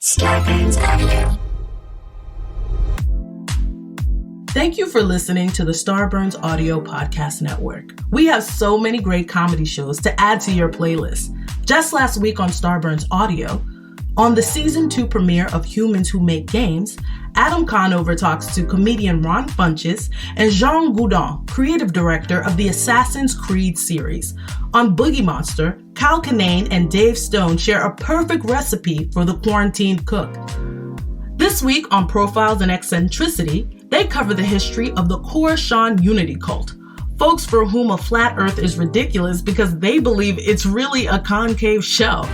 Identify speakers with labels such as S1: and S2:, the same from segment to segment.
S1: Starburns Audio.
S2: Thank you for listening to the Starburns Audio Podcast Network. We have so many great comedy shows to add to your playlist. Just last week on Starburns Audio, on the Season 2 premiere of Humans Who Make Games, Adam Conover talks to comedian Ron Funches and Jean Goudon, creative director of the Assassin's Creed series. On Boogie Monster, Kyle Kinane and Dave Stone share a perfect recipe for the quarantined cook. This week on Profiles and Eccentricity, they cover the history of the Coruscant Unity cult, folks for whom a flat earth is ridiculous because they believe it's really a concave shell.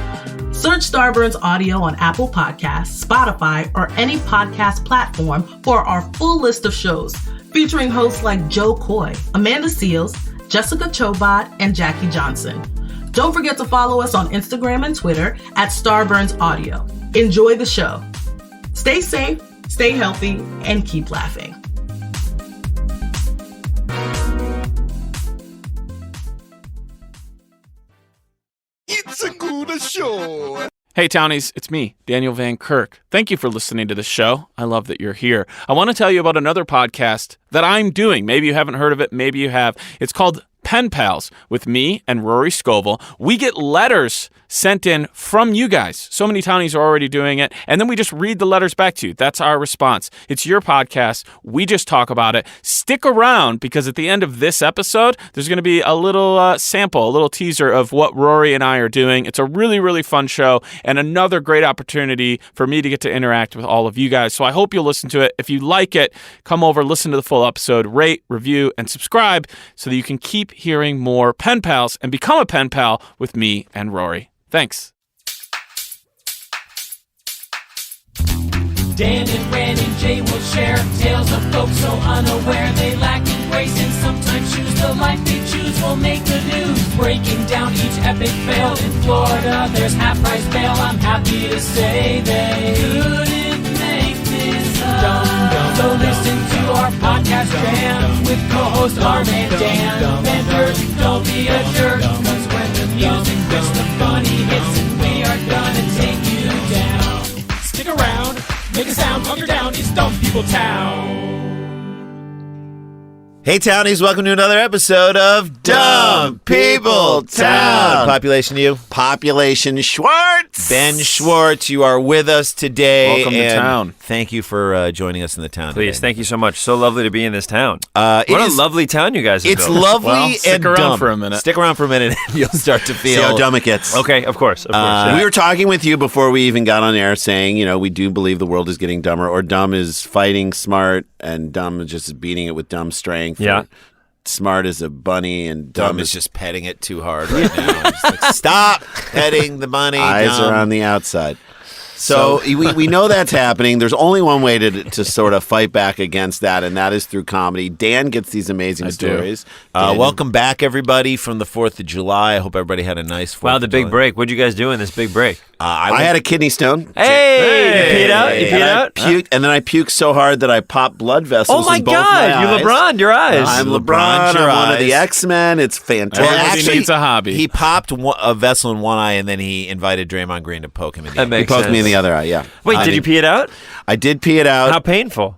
S2: Search Starburns Audio on Apple Podcasts, Spotify, or any podcast platform for our full list of shows, featuring hosts like Joe Coy, Amanda Seales, Jessica Chobot, and Jackie Johnson. Don't forget to follow us on Instagram and Twitter at Starburns Audio. Enjoy the show. Stay safe, stay healthy, and keep laughing.
S3: It's a good show.
S4: Hey, Townies, it's me, Daniel Van Kirk. Thank you for listening to the show. I love that you're here. I want to tell you about another podcast that I'm doing. Maybe you haven't heard of it. Maybe you have. It's called Pen Pals with me and Rory Scovel. We get letters sent in from you guys. So many townies are already doing it, and then we just read the letters back to you. That's our response. It's your podcast. We just talk about it. Stick around, because at the end of this episode, there's going to be a little sample, a little teaser of what Rory and I are doing. It's a really, really fun show, and another great opportunity for me to get to interact with all of you guys. So I hope you'll listen to it. If you like it, come over, listen to the full episode, rate, review, and subscribe so that you can keep hearing more Pen Pals and become a pen pal with me and Rory. Thanks.
S5: Dan and Ren and Jay will share tales of folks so unaware they lack in grace and sometimes choose the life they choose will make the news. Breaking down each epic fail in Florida, there's half-price bail. I'm happy to say they couldn't make this up. So listen to our podcast jam with co-host Arm and Dan. Benders, don't be a jerk, cause when the music hits, the funny hits, and we are gonna take you down. Stick around, make a sound, calm down, it's Dumb People Town.
S3: Hey, Townies, welcome to another episode of Dumb People Town. Population you? Population Schwartz. Ben Schwartz, you are with us today.
S4: Welcome to town.
S3: Thank you for joining us in the town
S6: Please,
S3: today.
S6: thank you so much. So lovely to be in this town.
S3: What
S6: a lovely town you guys have
S3: It's
S6: built.
S3: lovely
S4: Well,
S3: and
S4: stick around
S3: dumb.
S4: for a minute.
S3: Stick around for a minute and you'll start to feel...
S7: See how dumb it gets.
S6: Okay, of course. Yeah.
S7: We were talking with you before we even got on air saying, you know, we do believe the world is getting dumber, or dumb is fighting smart and dumb is just beating it with dumb strength.
S6: Yeah.
S7: Or smart is a bunny and
S3: Dumb is just petting it too hard right now. Just like, stop petting the bunny.
S7: eyes
S3: Dumb.
S7: are on the outside. So we know that's happening. There's only one way to sort of fight back against that, and that is through comedy. Dan gets these amazing stories.
S3: Welcome back, everybody, from the 4th of July. I hope everybody had a nice 4th
S6: Wow,
S3: of
S6: the big
S3: July.
S6: break. What'd you guys do in this big break?
S7: I had a kidney stone.
S6: Hey! You peed out? You
S7: And
S6: peed
S7: I
S6: out?
S7: puked, and then I puked so hard that I popped blood vessels.
S6: Oh my
S7: in both
S6: God!
S7: my
S6: You
S7: eyes.
S6: LeBron, your eyes.
S7: I'm
S3: LeBron,
S7: LeBron.
S3: your
S7: I'm one of the
S3: eyes.
S7: X-Men. It's fantastic.
S4: Everybody needs a hobby.
S3: He popped a vessel in one eye, and then he invited Draymond Green to poke him in the
S6: That
S3: eye.
S7: He
S6: makes
S7: poked
S6: sense.
S7: me in the other eye. Yeah.
S6: Wait, did you pee it out?
S7: I did pee it out.
S6: How painful.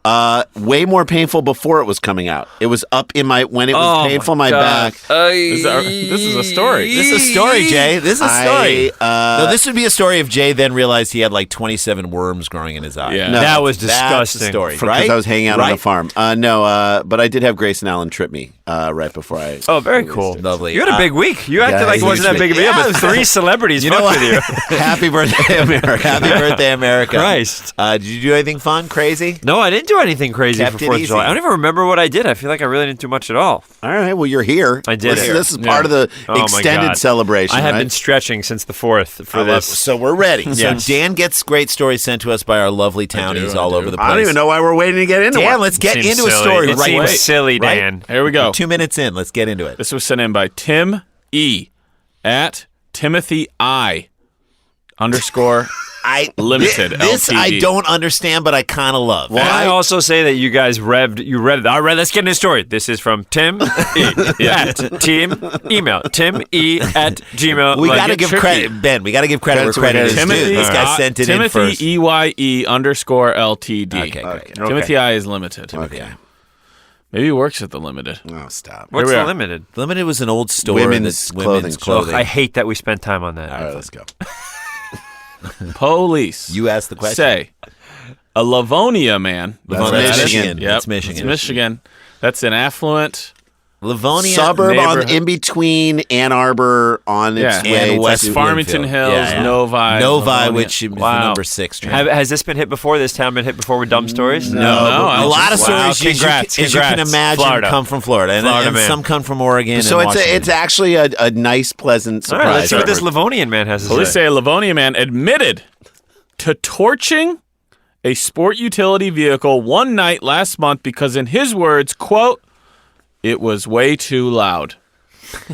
S7: Way more painful before it was coming out. It was up in when it was painful in my back.
S4: This is a story.
S3: This is a story, Jay. This is a story.
S7: I,
S3: No, this would be a story if Jay then realized he had like 27 worms growing in his eye.
S4: Yeah.
S7: No,
S6: that was
S3: That's
S6: disgusting.
S3: the story,
S7: Because
S3: right?
S7: I was hanging out on a
S3: Right?
S7: farm. No, but I did have Grace and Alan trip me right before I.
S6: Oh, very cool.
S3: Lovely.
S6: You had a big week. You acted like it wasn't that big of a deal, but 3 celebrities
S3: You know
S6: fucked
S3: what?
S6: with you.
S7: Happy birthday, America!
S3: Happy birthday, America.
S6: Christ.
S3: Did you do anything fun, crazy?
S6: No, I didn't do anything crazy
S3: Kept
S6: for
S3: it
S6: 4th of
S3: easy.
S6: July. I don't even remember what I did. I feel like I really didn't do much at all.
S7: All right, well you're here.
S6: I did
S7: This,
S6: it.
S7: this is part of the
S6: Oh, my
S7: extended
S6: God.
S7: celebration.
S6: I have
S7: right?
S6: been stretching since the 4th for
S3: I love-
S6: this.
S3: So we're ready.
S6: Yes.
S3: So Dan gets great stories sent to us by our lovely townies all over the place.
S7: I don't even know why we're waiting to get into
S3: Dan,
S7: one.
S3: let's get
S6: Seems
S3: into a
S6: silly.
S3: story
S6: It
S3: right
S6: seems
S3: away.
S6: silly,
S3: Right?
S6: Dan.
S4: Here we go.
S3: We're 2 minutes in. Let's get into it.
S4: This was sent in by Tim E. at Timothy I _ Limited.
S3: This
S4: LTD.
S3: I don't understand, but I kind of love.
S6: Well, I also say that you guys read it. All right, let's get into the story. This is from Tim E. at team email tim.e@gmail.
S3: We got to give credit, Ben. We got to give credit where credit is due. This guy sent it in first.
S4: Timothy EYE_LTD.
S3: Okay, great.
S4: Timothy I is limited.
S3: Okay.
S4: Maybe he works at the Limited.
S3: Oh, stop.
S6: What's
S4: Here we
S6: the
S4: are.
S6: Limited?
S3: Limited was an old store.
S7: Women's clothing.
S6: Ugh, I hate that we spent time on that.
S3: All right, let's go.
S4: Police.
S3: You asked the question.
S4: Say a Livonia man.
S3: That's Michigan.
S4: Yep.
S3: That's Michigan.
S4: It's Michigan. That's an affluent
S3: Livonia
S7: suburb
S4: neighborhood.
S7: in between Ann Arbor on its way
S3: and West
S7: to
S4: Farmington Hills,
S3: Yeah.
S4: Novi.
S3: Novi,
S4: Livonia.
S3: which is the number 6 train.
S6: Has this been hit before? This town been hit before with dumb stories?
S3: No,
S4: I
S3: a lot of
S4: just-
S3: stories,
S4: wow,
S3: as you can
S6: congrats.
S3: imagine,
S6: Florida.
S3: come from Florida, and,
S6: Florida
S3: and
S6: man.
S3: some come from Oregon.
S7: So
S3: and
S7: it's
S3: Washington.
S7: actually a nice, pleasant
S6: All
S7: surprise.
S6: right, let's see what this
S7: Robert.
S6: Livonian man has to
S4: Police
S6: say.
S4: say a Livonia man admitted to torching a sport utility vehicle one night last month because, in his words, quote, it was way too loud.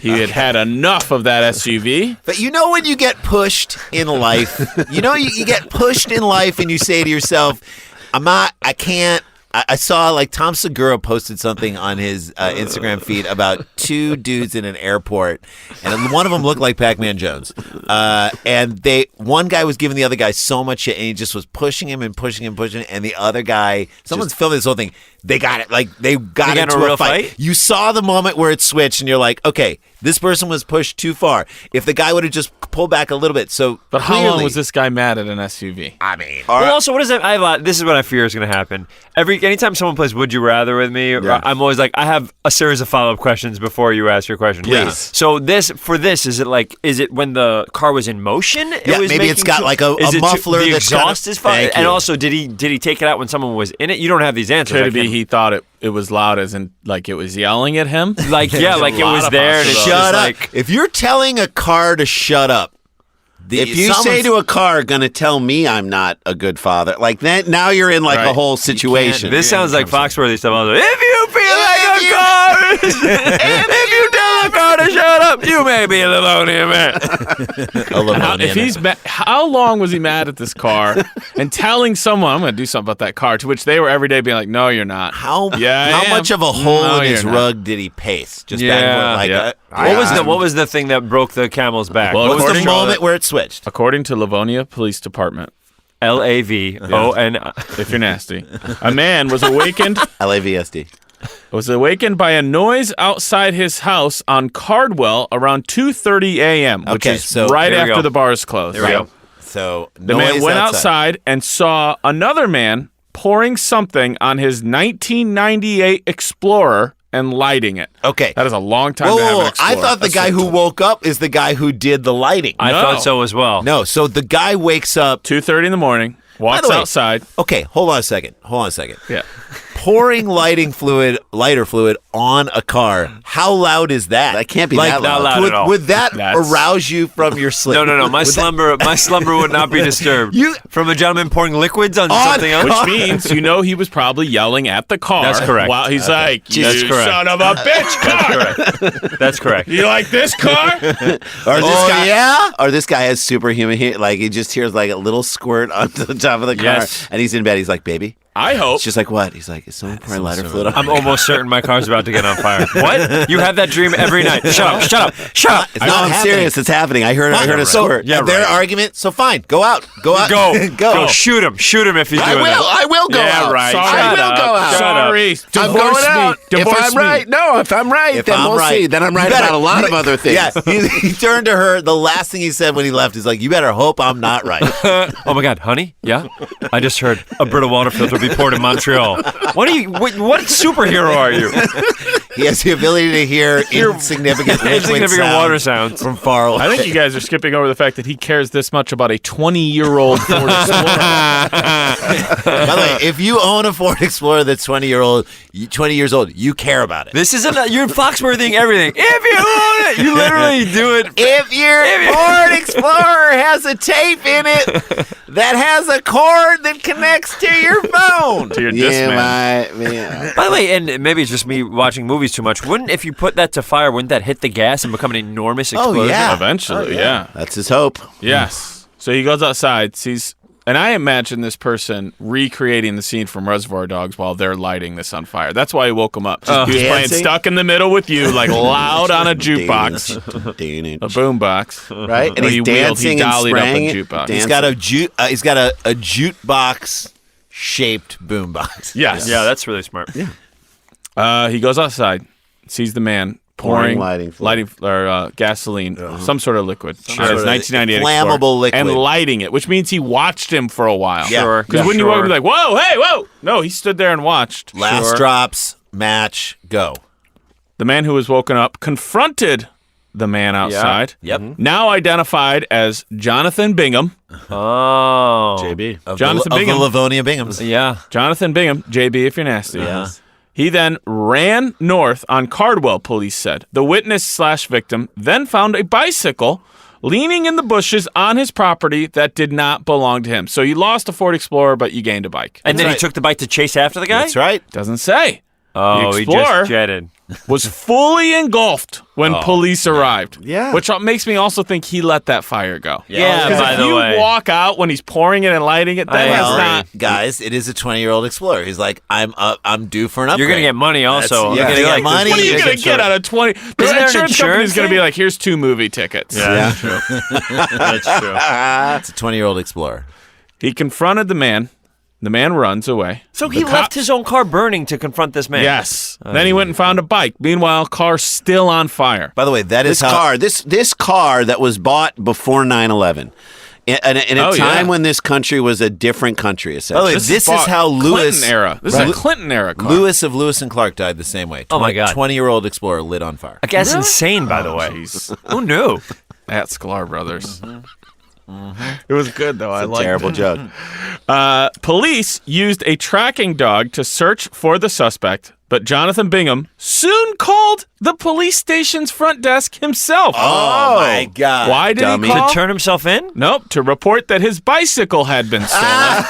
S4: He had had enough of that SUV.
S3: But you know when you get pushed in life, you get pushed in life and you say to yourself, I can't. I saw like Tom Segura posted something on his Instagram feed about 2 dudes in an airport, and one of them looked like Pac-Man Jones. And one guy was giving the other guy so much shit, and he just was pushing him and pushing him, and the other guy, someone's filming this whole thing. They got it. Like they got into
S6: a real
S3: a fight. You saw the moment where it switched, and you're like, okay, this person was pushed too far. If the guy would have just pulled back a little bit, so
S4: But how
S3: clearly,
S4: long was this guy mad at an SUV?
S3: I mean,
S6: Well, also, what is that? This is what I fear is going to happen. Anytime someone plays Would You Rather with me, I'm always like, I have a series of follow-up questions before you ask your question.
S3: Please.
S6: So is it when the car was in motion?
S3: Yeah, maybe it's got like a muffler
S6: The
S3: that's
S6: exhaust
S3: kinda-
S6: is fine.
S3: Thank
S6: And
S3: you.
S6: also, did he take it out when someone was in it? You don't have these answers.
S4: Could it be he thought it was loud as in like it was yelling at him?
S6: like it was there. And it's
S3: shut
S6: just
S3: up.
S6: like,
S3: If you're telling a car to shut up,
S7: If you say to a car, "Gonna tell me I'm not a good father," like that, now you're in like
S4: Right.
S7: a whole situation.
S6: this sounds like Foxworthy stuff. I was like, if you feel like a car, and if you tell a car to shut up, you may be a Livonia man.
S4: If he's how long was he mad at this car and telling someone I'm going to do something about that car, to which they were every day being like, no, you're not.
S3: how
S4: I am.
S3: much of a hole
S4: No,
S3: in his
S4: you're not.
S3: rug did he pace? Just
S6: Yeah.
S3: back and forth, like
S6: What was the thing that broke the camel's back?
S4: Well,
S3: what was the
S4: according-
S3: moment where it switched?
S4: According to Livonia Police Department,
S6: LAVON.
S4: if you're nasty, a man was awakened
S7: LAVSD.
S4: by a noise outside his house on Cardwell around 2:30 a.m., which
S3: Okay,
S4: is
S3: so
S4: right
S6: there we
S4: after
S6: go.
S4: the bars closed.
S6: There we go.
S3: So
S4: The man went outside and saw another man pouring something on his 1998 Explorer and lighting it.
S3: Okay.
S4: That is a long time
S3: Whoa,
S4: to have
S3: whoa,
S4: an
S3: whoa. I
S4: Explorer.
S3: thought the guy who woke up is the guy who did the lighting.
S6: I
S4: No.
S6: thought so as well.
S3: No, so the guy wakes up.
S4: 2:30 in the morning, walks
S3: way-
S4: outside.
S3: Okay, hold on a second.
S4: Yeah.
S3: Pouring lighter fluid on a car. How loud is that?
S7: That can't be
S3: like,
S7: that loud.
S6: Not loud
S3: would,
S6: at all.
S3: would that
S4: That's-
S3: arouse you from your sleep?
S6: No. My slumber would not be disturbed. From a gentleman pouring liquids on something else.
S4: Which means, he was probably yelling at the car.
S6: That's correct.
S4: While he's like, you
S6: That's correct.
S4: son of a bitch car.
S6: That's correct.
S4: You like this car?
S7: Or this guy,
S3: yeah?
S7: Or this guy has superhuman. Like he just hears like a little squirt on the top of the car,
S6: Yes.
S7: and he's in bed. He's like, "Baby."
S4: I hope.
S7: It's just like, what? He's like, is someone pouring lighter fluid on?
S6: I'm almost certain my car's about to get on fire. What? You have that dream every night. Shut up.
S3: It's
S7: No,
S3: not
S7: I'm
S3: happening.
S7: serious. It's happening. I heard a squirt.
S3: Yeah, their argument. So fine, go out. Go.
S6: Go. Shoot him if he's
S7: I
S6: doing
S7: will.
S6: that.
S7: I will go
S4: Yeah,
S7: out.
S4: right.
S7: I
S4: Shut
S7: will
S4: up.
S7: go out.
S4: Sorry.
S7: I'm
S4: Divorce
S7: going out.
S4: me.
S7: If
S4: Divorce
S7: I'm right,
S4: me.
S7: no. If I'm right, then
S3: I'm
S7: we'll
S3: right.
S7: see. Then I'm right
S3: You better-
S7: about a lot of other things.
S3: Yeah, he turned to her. The last thing he said when he left is like, "You better hope I'm not right."
S6: Oh my God, honey? Yeah? I just heard a Brita water filter be poured in Montreal. What superhero are you?
S3: He has the ability to hear insignificant
S6: Insignificant water sounds.
S3: from far away.
S4: I think you guys are skipping over the fact that he cares this much about a 20-year-old Ford Explorer.
S3: By the way, if you own a Ford Explorer that's 20 years old, you care about it.
S6: This isn't you're Foxworthying everything. If you own it, you literally do it.
S3: If your Ford Explorer has a tape in it that has a cord that connects to your phone.
S4: To your Discman.
S7: Yeah.
S6: By the way, and maybe it's just me watching movies too much. If you put that to fire, wouldn't that hit the gas and become an enormous explosion?
S3: yeah.
S4: Eventually, yeah.
S7: That's his hope.
S4: Yes. So he goes outside, sees And I imagine this person recreating the scene from Reservoir Dogs while they're lighting this on fire. That's why he woke him up. He was playing
S7: Dancing?
S4: Stuck in the Middle with You, like loud on a jukebox, a boombox.
S7: Right? And
S4: He
S7: he's
S4: wheeled,
S7: dancing
S4: he
S7: and
S4: dollied up a
S7: spraying it.
S4: jukebox.
S3: He's got a jukebox shaped boombox.
S4: Yes.
S6: Yeah, that's really smart. Yeah.
S4: He goes outside, sees the man pouring
S7: lighting fluid.
S4: gasoline, some sort of liquid. Sure.
S3: Sort
S4: It's
S3: of
S4: 1998
S3: flammable
S4: Explorer,
S3: liquid.
S4: and lighting it, which means he watched him for a while.
S3: Yeah.
S6: Sure.
S4: Because wouldn't you walk and be like, whoa, hey, whoa? No, he stood there and watched.
S3: Last drops, match, go.
S4: The man who was woken up confronted the man outside.
S6: Yep.
S4: Now identified as Jonathan Bingham.
S6: Oh.
S7: JB.
S4: Jonathan
S3: of
S4: Bingham.
S3: the Livonia Binghams.
S6: Yeah.
S4: Jonathan Bingham, JB if you're nasty.
S3: Yeah.
S4: He then ran north on Cardwell, police said. The witness/victim then found a bicycle leaning in the bushes on his property that did not belong to him. So you lost a Ford Explorer, but you gained a bike.
S6: And then
S3: right.
S6: he took the bike to chase after the guy?
S3: That's right.
S4: Doesn't say.
S6: Oh,
S4: The
S6: he
S4: Explorer
S6: just jetted.
S4: was fully engulfed when police arrived.
S7: Yeah.
S4: Which makes me also think he let that fire go.
S6: Yeah,
S4: Because
S6: by
S4: if
S6: the
S4: you
S6: way.
S4: walk out when he's pouring it and lighting it, that is
S3: Well,
S4: not...
S3: guys, it is a 20-year-old Explorer. He's like, I'm due for an upgrade.
S6: You're going to get money also.
S3: You're
S6: Yeah.
S3: going to
S6: Like,
S3: get money.
S4: What are you
S3: You're
S4: going to get out of 20? The
S6: there an
S4: insurance company's
S6: insurance
S4: going to be
S6: thing?
S4: like, here's 2 movie tickets.
S6: Yeah, that's true. That's true.
S3: It's a 20-year-old Explorer.
S4: He confronted the man. The man runs away.
S6: So
S4: The
S6: he
S4: cop-
S6: left his own car burning to confront this man.
S4: Yes. Then he went and found a bike. Meanwhile, car still on fire.
S3: By the way, that is
S7: This
S3: how...
S7: car, this car that was bought before 9/11, in a time when this country was a different country,
S3: By the
S7: essentially.
S3: way, this is
S4: bought
S3: how Lewis...
S4: Clinton era. This is a Clinton era car.
S3: Lewis of Lewis and Clark died the same way.
S6: Oh, my God.
S3: 20-year-old Explorer lit on fire.
S6: Like, that's insane, by the way.
S4: Jeez.
S6: Who knew?
S4: At Sklar Brothers. It was good, though. I liked
S7: Terrible
S4: it.
S7: joke.
S4: Police used a tracking dog to search for the suspect, but Jonathan Bingham soon called the police station's front desk himself.
S3: Oh, my God.
S4: Why did
S7: dummy.
S4: he call?
S6: To turn himself in?
S4: Nope, to report that his bicycle had been stolen.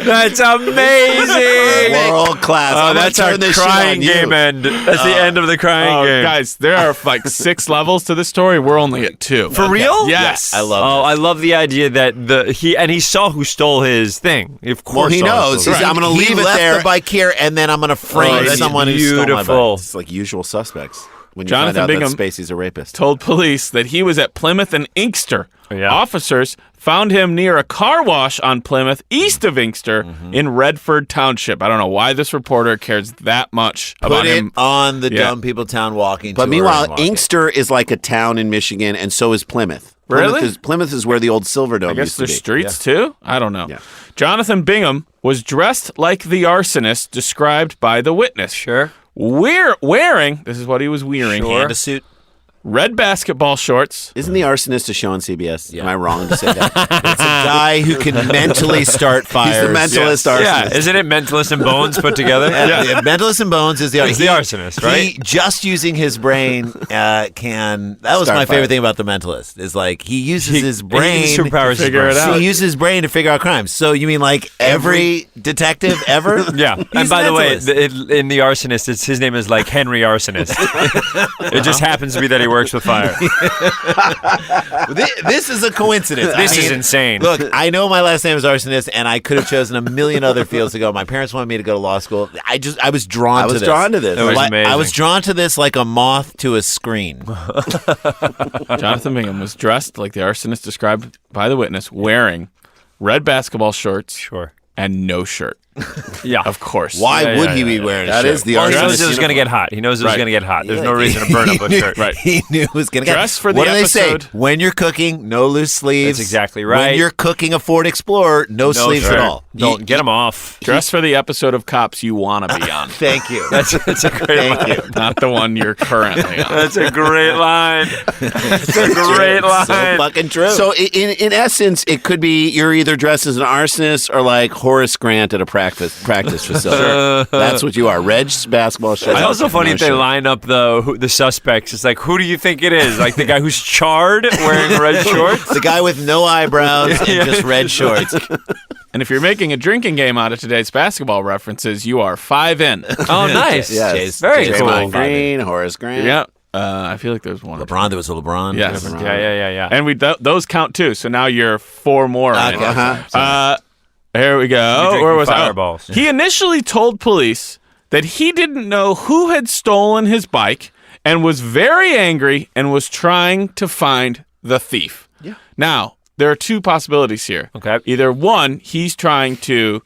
S6: That's amazing.
S7: World class.
S6: Oh,
S7: I'm gonna
S6: that's our
S7: turn this shit
S6: crying
S7: on you.
S6: game end. That's the end of the crying
S4: Oh,
S6: game.
S4: guys, there are like 6 levels to this story. We're only at 2.
S6: For real?
S4: Yes.
S3: I love
S6: Oh, I love the idea that he saw who stole his thing. Of course,
S7: Well, he
S6: saw who
S7: knows.
S6: stole
S7: He's,
S6: it.
S7: I'm going to
S3: He
S7: leave it
S3: left
S7: there.
S3: the bike here, and then I'm going to frame
S6: that's
S3: someone who stole my
S6: beautiful.
S3: bike.
S7: It's like Usual Suspects. When you
S4: Jonathan
S7: find out
S4: Bingham
S7: that Spacey's a rapist.
S4: told police that he was at Plymouth and Inkster.
S6: Yeah.
S4: Officers found him near a car wash on Plymouth, east of Inkster, in Redford Township. I don't know why this reporter cares that much about
S3: Put it
S4: him.
S3: on the
S4: Yeah.
S3: Dumb People Town walking
S7: But
S3: tour
S7: meanwhile,
S3: and walking.
S7: Inkster is like a town in Michigan, and so is Plymouth.
S4: Really?
S7: Plymouth is where the old Silverdome
S4: I guess
S7: used to
S4: there's
S7: be.
S4: streets too? I don't know.
S7: Yeah.
S4: Jonathan Bingham was dressed like the arsonist described by the witness.
S6: Sure.
S4: Wearing, this is what he was wearing,
S3: Panda suit.
S4: red basketball shorts.
S7: Isn't The Arsonist a show on CBS?
S3: Yeah.
S7: Am I wrong to say that?
S3: It's a guy who can mentally start fires.
S7: He's the mentalist arsonist.
S6: Yeah, isn't it Mentalist and Bones put together?
S3: Yeah. Mentalist and Bones is the
S6: He's the arsonist, right?
S3: He just using his brain can. That was
S7: Start
S3: my
S7: fire.
S3: favorite thing about the Mentalist. Is like he uses his
S6: He
S3: brain
S6: uses superpowers
S4: to figure it
S6: to-
S4: out.
S3: He uses his brain to figure out crimes. So you mean like every detective ever?
S6: Yeah,
S3: He's
S6: and by the way,
S3: Mentalist.
S6: in The Arsonist, his name is like Henry Arsonist. It just happens to be that he works with fire.
S3: This is a coincidence.
S6: This is insane.
S3: Look, I know my last name is Arsonist, and I could have chosen a million other fields to go. My parents wanted me to go to law school. I was drawn to this.
S6: It was
S3: Like,
S6: amazing.
S3: I was drawn to this like a moth to a screen.
S4: Jonathan Bingham was dressed like the arsonist described by the witness, wearing red basketball shorts
S6: Sure.
S4: and no shirt.
S6: Yeah.
S4: Of course.
S3: Why
S6: Yeah,
S3: would
S6: yeah,
S3: he
S6: yeah,
S3: be
S6: yeah.
S3: wearing a
S7: That
S3: shirt?
S7: is the
S6: Well, he knows
S7: arsonist.
S6: it was going to get hot. He knows it was
S4: Right.
S6: going to get hot. There's no reason to burn up a shirt.
S4: Right.
S3: He knew it was going to get.
S4: Dress for the
S3: What do they
S4: episode.
S3: say? When you're cooking, no loose sleeves.
S6: That's exactly right.
S3: When you're cooking a Ford Explorer, no sleeves
S6: shirt.
S3: at all.
S6: Don't get him off.
S4: Dress for the episode of Cops you want to be on,
S3: Thank you.
S6: That's a great line.
S4: not the one you're currently on.
S6: That's a great line. That's a great line.
S3: So fucking true.
S7: So in essence, it could be you're either dressed as an arsonist or like Horace Grant at a practice facility. That's what you are. Red basketball shirt.
S6: It's also funny
S7: no
S6: if they
S7: shirt.
S6: line up the suspects. It's like, who do you think it is? Like the guy who's charred wearing red shorts?
S3: the guy with no eyebrows and
S6: Yeah.
S3: just red shorts.
S4: And if you're making a drinking game out of today's basketball references, you are 5 in.
S6: Oh, nice.
S7: Yes.
S6: Very
S3: Draymond
S6: cool.
S3: Green.
S7: Green, Horace Grant.
S4: Yeah. I feel like there's one.
S3: LeBron. There was a LeBron.
S4: Yes.
S6: Yeah.
S4: And those count too. So now you're 4 more.
S7: Uh-huh.
S4: Here we go.
S6: You're
S4: Where was
S6: fireballs.
S4: He initially told police that he didn't know who had stolen his bike and was very angry and was trying to find the thief.
S7: Yeah.
S4: Now, there are 2 possibilities here.
S6: Okay.
S4: Either one, he's trying to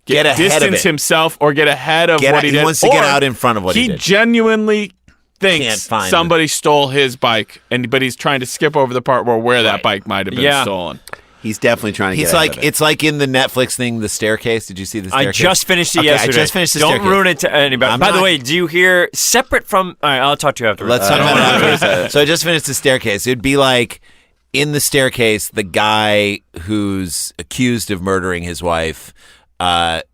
S3: Get ahead of
S4: distance
S3: it.
S4: himself or get ahead of what he did.
S3: He wants to get
S4: or
S3: out in front of what he did.
S4: He genuinely
S3: Can't
S4: thinks
S3: find
S4: somebody stole his bike, but he's trying to skip over the part where that bike might have been stolen.
S7: He's definitely trying to
S3: He's
S7: get
S3: like,
S7: ahead of it.
S3: it's like in the Netflix thing, The Staircase. Did you see The Staircase?
S6: I just finished it
S3: Okay,
S6: yesterday.
S3: I just finished The
S6: Don't
S3: Staircase.
S6: ruin it to anybody.
S3: I'm
S6: By the
S3: not-
S6: way, do you hear separate from? All right, I'll talk to you afterwards.
S3: Let's talk about it afterwards. So I just finished The Staircase. It'd be like in The Staircase, the guy who's accused of murdering his wife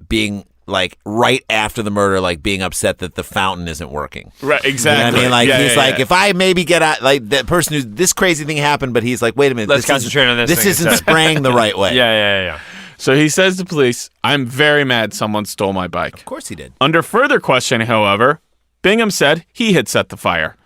S3: being like right after the murder, like being upset that the fountain isn't working.
S4: Right,
S3: You
S4: exactly.
S3: know what I mean? Like,
S4: Yeah,
S3: he's
S4: yeah,
S3: like,
S4: yeah.
S3: if I maybe get out, like that person who's this crazy thing happened, but he's like, wait a minute,
S6: Let's
S3: this
S6: concentrate on this
S3: This
S6: thing
S3: isn't
S6: instead.
S3: spraying the right way.
S6: Yeah.
S4: So he says to police, "I'm very mad someone stole my bike."
S3: Of course he did.
S4: Under further questioning, however, Bingham said he had set the fire.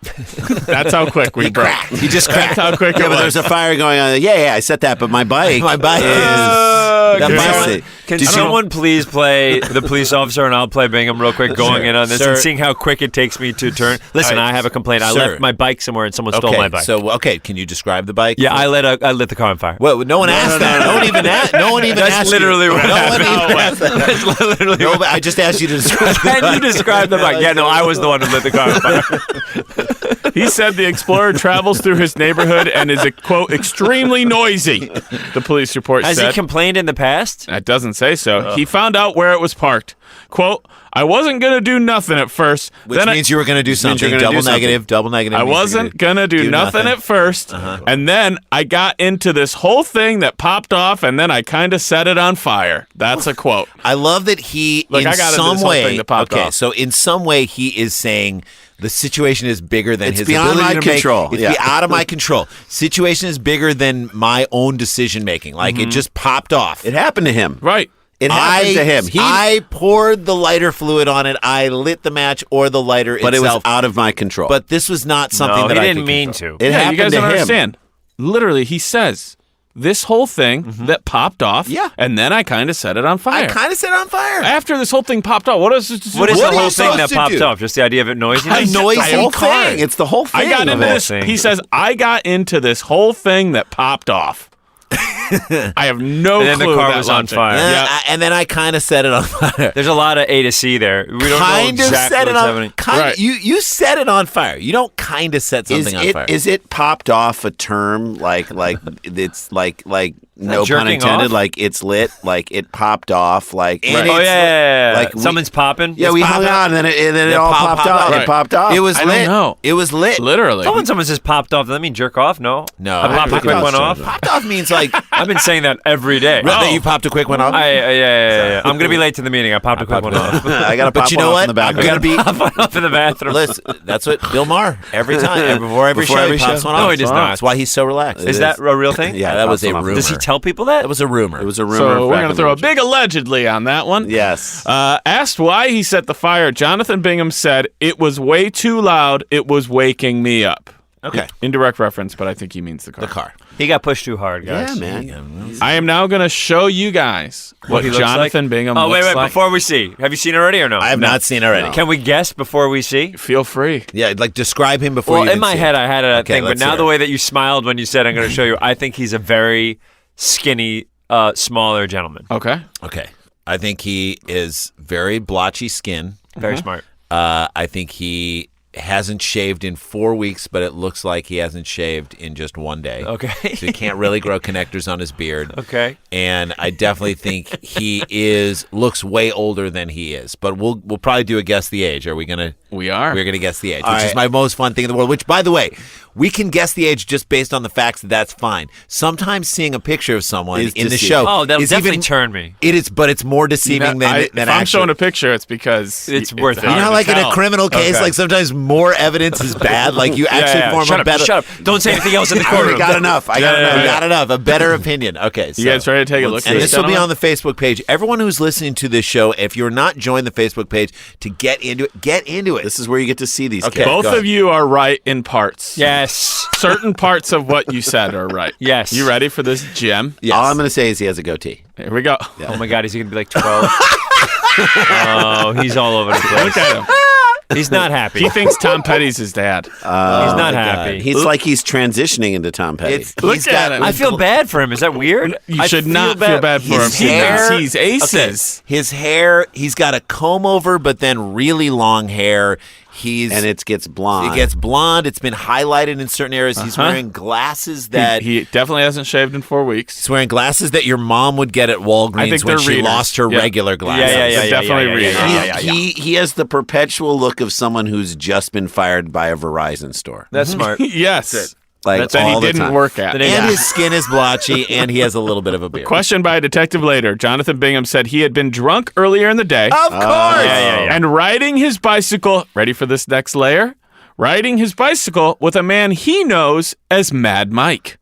S4: That's how quick we broke.
S3: He just
S4: That's
S3: cracked.
S4: how quick
S7: Yeah,
S4: it
S7: but
S4: was.
S7: there's a fire going on. Yeah, I set that, but my bike.
S3: My bike
S7: That
S6: Can
S7: bike's
S6: someone-
S7: it.
S6: Can
S7: Did you-
S6: someone please play the police officer and I'll play Bingham real quick, going in on this
S3: Sir.
S6: and seeing how quick it takes me to turn. Listen, I have a complaint. I
S3: Sir.
S6: left my bike somewhere and someone stole my bike.
S3: So, can you describe the bike?
S6: yeah, I lit the car on fire.
S3: Well, no one asked that. No one even asked. No one even
S6: That's
S3: asked.
S6: literally
S3: you.
S6: what
S3: No one
S6: happened.
S3: even asked that.
S6: That's literally.
S3: No, but I just asked you to describe.
S6: Can you describe the bike? Yeah, no, I was the one who lit the car on fire.
S4: He said the Explorer travels through his neighborhood and is, quote, extremely noisy, the police report
S6: Has
S4: said.
S6: he complained in the past?
S4: That doesn't say so. He found out where it was parked. Quote, I wasn't going to do nothing at first.
S3: Which
S4: then
S3: means you were going to do something.
S7: you're gonna
S3: Double
S7: do something.
S3: negative. Double negative.
S4: I
S3: means you're
S4: wasn't going to do nothing at first. And then I got into this whole thing that popped off, and then I kind of set it on fire. That's a quote.
S3: I love that he,
S4: Look,
S3: in
S4: I got into
S3: some
S4: this whole
S3: way,
S4: thing that popped
S3: okay,
S4: off.
S3: so in some way he is saying the situation is bigger than
S7: It's
S3: his
S7: beyond
S3: ability
S7: my
S3: to
S7: control.
S3: make. It's
S7: Yeah.
S3: out of my control. Situation is bigger than my own decision making. Like it just popped off.
S7: It happened to him.
S4: Right.
S7: It happened to him.
S3: I poured the lighter fluid on it. I lit the match or the lighter
S7: But it was
S3: itself.
S7: out of my control.
S3: But this was not something
S6: No,
S3: that
S6: he
S3: I
S6: didn't
S3: could
S6: mean
S3: control.
S6: to.
S7: it
S4: Yeah,
S7: happened
S4: you guys
S7: to
S4: don't
S7: him.
S4: understand. Literally, he says this whole thing that popped off,
S3: Yeah.
S4: and then I kind of set it on
S3: I
S4: fire.
S3: kind of set it on fire.
S4: After this whole thing popped off, what is this?
S6: What is
S3: What
S6: the
S3: are
S6: whole
S3: you
S6: thing that
S3: supposed to
S6: popped
S3: do?
S6: off? Just the idea of it noisy?
S3: I know
S7: the
S3: I
S7: whole
S3: car.
S7: thing. It's the whole thing.
S4: I got into
S6: whole
S4: this.
S6: thing.
S4: He says I got into this whole thing that popped off. I have no
S6: And then the
S4: clue
S6: car
S4: that
S6: was on
S4: logic.
S6: fire.
S4: Yeah.
S3: And then I kind of set it on fire.
S6: There's a lot of A to C there. We don't
S3: Kind
S6: know
S3: of
S6: exactly
S3: set it
S6: what's
S3: on.
S6: happening.
S4: Right.
S3: You set it on fire. You don't kind of set something on fire.
S7: Is it popped off a term like it's like no pun
S6: jerking
S7: intended,
S6: off?
S7: like it's lit, like it popped off, like
S3: And
S6: Oh, yeah.
S7: Like we-
S6: Someone's popping.
S7: yeah, we hung
S3: popping.
S7: on, and then it
S3: It
S7: all
S3: popped
S7: popped off.
S3: off.
S7: It popped off.
S3: It was
S4: I don't
S3: lit.
S4: know.
S3: It was lit.
S4: Literally.
S6: Oh, when someone says popped off, does that mean jerk off? No.
S3: No,
S6: I popped a
S3: popped
S6: quick
S3: off.
S6: one off.
S3: Popped off means like
S6: I've been saying that every day.
S3: that you popped a quick one off.
S6: Yeah. I'm gonna be late to the meeting. I popped a quick one off.
S7: I got to
S3: But
S7: pop
S3: you know
S7: one off
S3: what?
S7: in the back.
S3: I'm gonna be.
S6: Pop one off in the bathroom.
S3: Listen, that's what Bill Maher every time before every
S7: Before
S3: show
S7: every
S3: he pops
S7: show?
S3: one off.
S6: No, he does not.
S3: That's why he's so relaxed.
S6: Is that a real thing?
S7: Yeah,
S3: that
S7: he
S3: was
S7: pops
S3: a
S7: one off.
S3: rumor.
S6: Does he tell people that?
S3: That was a rumor.
S7: It was a rumor.
S4: So we're
S7: back
S4: going to
S7: in
S4: throw a
S7: the-
S4: big allegedly on that one.
S7: Yes.
S4: Asked why he set the fire, Jonathan Bingham said, it was way too loud. It was waking me up.
S3: Okay.
S4: Indirect reference, but I think he means the car.
S3: The car.
S6: He got pushed too hard, guys.
S7: Yeah, man.
S4: I am now going to show you guys what
S6: he looks
S4: Jonathan
S6: like?
S4: Bingham
S6: Oh,
S4: looks
S6: wait.
S4: like.
S6: Before we see, have you seen already or no?
S3: I have not seen already.
S6: Can we guess before we see?
S4: Feel free.
S3: Yeah, like describe him before
S6: Well,
S3: you
S6: in
S3: even
S6: my
S3: see
S6: head,
S3: him.
S6: I had a
S3: Okay,
S6: thing, but
S3: let's
S6: now
S3: hear
S6: the
S3: it.
S6: way that you smiled when you said I'm going to show you, I think he's a very skinny, smaller gentleman.
S4: Okay.
S3: Okay. I think he is very blotchy skin.
S6: Very smart.
S3: I think he hasn't shaved in 4 weeks, but it looks like he hasn't shaved in just one day.
S6: Okay.
S3: So he can't really grow connectors on his beard.
S6: Okay.
S3: And I definitely think he looks way older than he is. But we'll probably do a guess the age. Are we gonna?
S4: We are.
S3: We're gonna guess the age,
S7: All
S3: which is
S7: right.
S3: my most fun thing in the world. Which, by the way, we can guess the age just based on the facts that's fine. Sometimes seeing a picture of someone
S7: Is
S3: in the
S7: deceiving.
S3: show
S6: Oh, that'll
S3: is
S6: definitely
S3: even,
S6: turn me.
S3: It is, but it's more deceiving than
S4: if I'm
S3: actually.
S4: showing a picture, it's because
S6: It's worth it.
S3: You know how,
S4: hard
S3: like
S4: to
S3: in a
S4: tell.
S3: criminal case,
S4: Okay.
S3: like sometimes more evidence is bad. Like you actually form
S6: Shut
S3: a
S6: up,
S3: better.
S6: shut up. Don't say anything else in the
S7: I
S6: courtroom.
S7: got enough. I got enough.
S3: I got enough. A better opinion. Okay, so
S4: You guys ready to take a look at
S3: and
S4: this,
S3: this will be
S4: gentlemen?
S3: on the Facebook page. Everyone who's listening to this show, if you're not joined the Facebook page, to get into it, get into it.
S7: This is where you get to see these
S3: Okay.
S7: kids.
S4: Both
S3: Go ahead.
S4: of you are right in parts.
S6: Yes.
S4: Certain parts of what you said are right.
S6: Yes.
S4: You ready for this gem?
S3: Yes.
S7: All I'm going to say is he has a goatee.
S4: Here we go.
S6: Oh my God, is he gonna be like 12? Oh, he's all over the place.
S4: Look at him.
S6: He's not happy.
S4: He thinks Tom Petty's his dad.
S6: He's not
S3: God.
S6: happy.
S7: He's like he's transitioning into Tom Petty.
S4: Look
S3: He's
S4: at
S3: got
S4: him.
S6: I feel bad for him. Is that weird?
S4: You
S6: I
S4: should not feel bad for him.
S3: His
S4: He
S3: hair-
S4: thinks he's aces.
S3: His hair, he's got a comb over, but then really long hair.
S7: and it gets blonde.
S3: It gets blonde. It's been highlighted in certain areas. He's wearing glasses that
S4: He definitely hasn't shaved in 4 weeks.
S3: he's wearing glasses that your mom would get at
S4: I
S3: Walgreens
S4: think
S3: when
S4: they're
S3: she
S4: readers.
S3: lost her
S4: Yeah.
S3: regular glasses.
S4: They're definitely readers.
S7: He has the perpetual look of someone who's just been fired by a Verizon store.
S6: That's smart.
S4: Yes.
S7: Like
S4: That
S7: all
S4: he
S7: the
S4: didn't
S7: time.
S4: work at.
S3: And his skin is blotchy, and he has a little bit of a beard.
S4: Questioned by a detective later, Jonathan Bingham said he had been drunk earlier in the day.
S3: Of course.
S4: And riding his bicycle, ready for this next layer? Riding his bicycle with a man he knows as Mad Mike.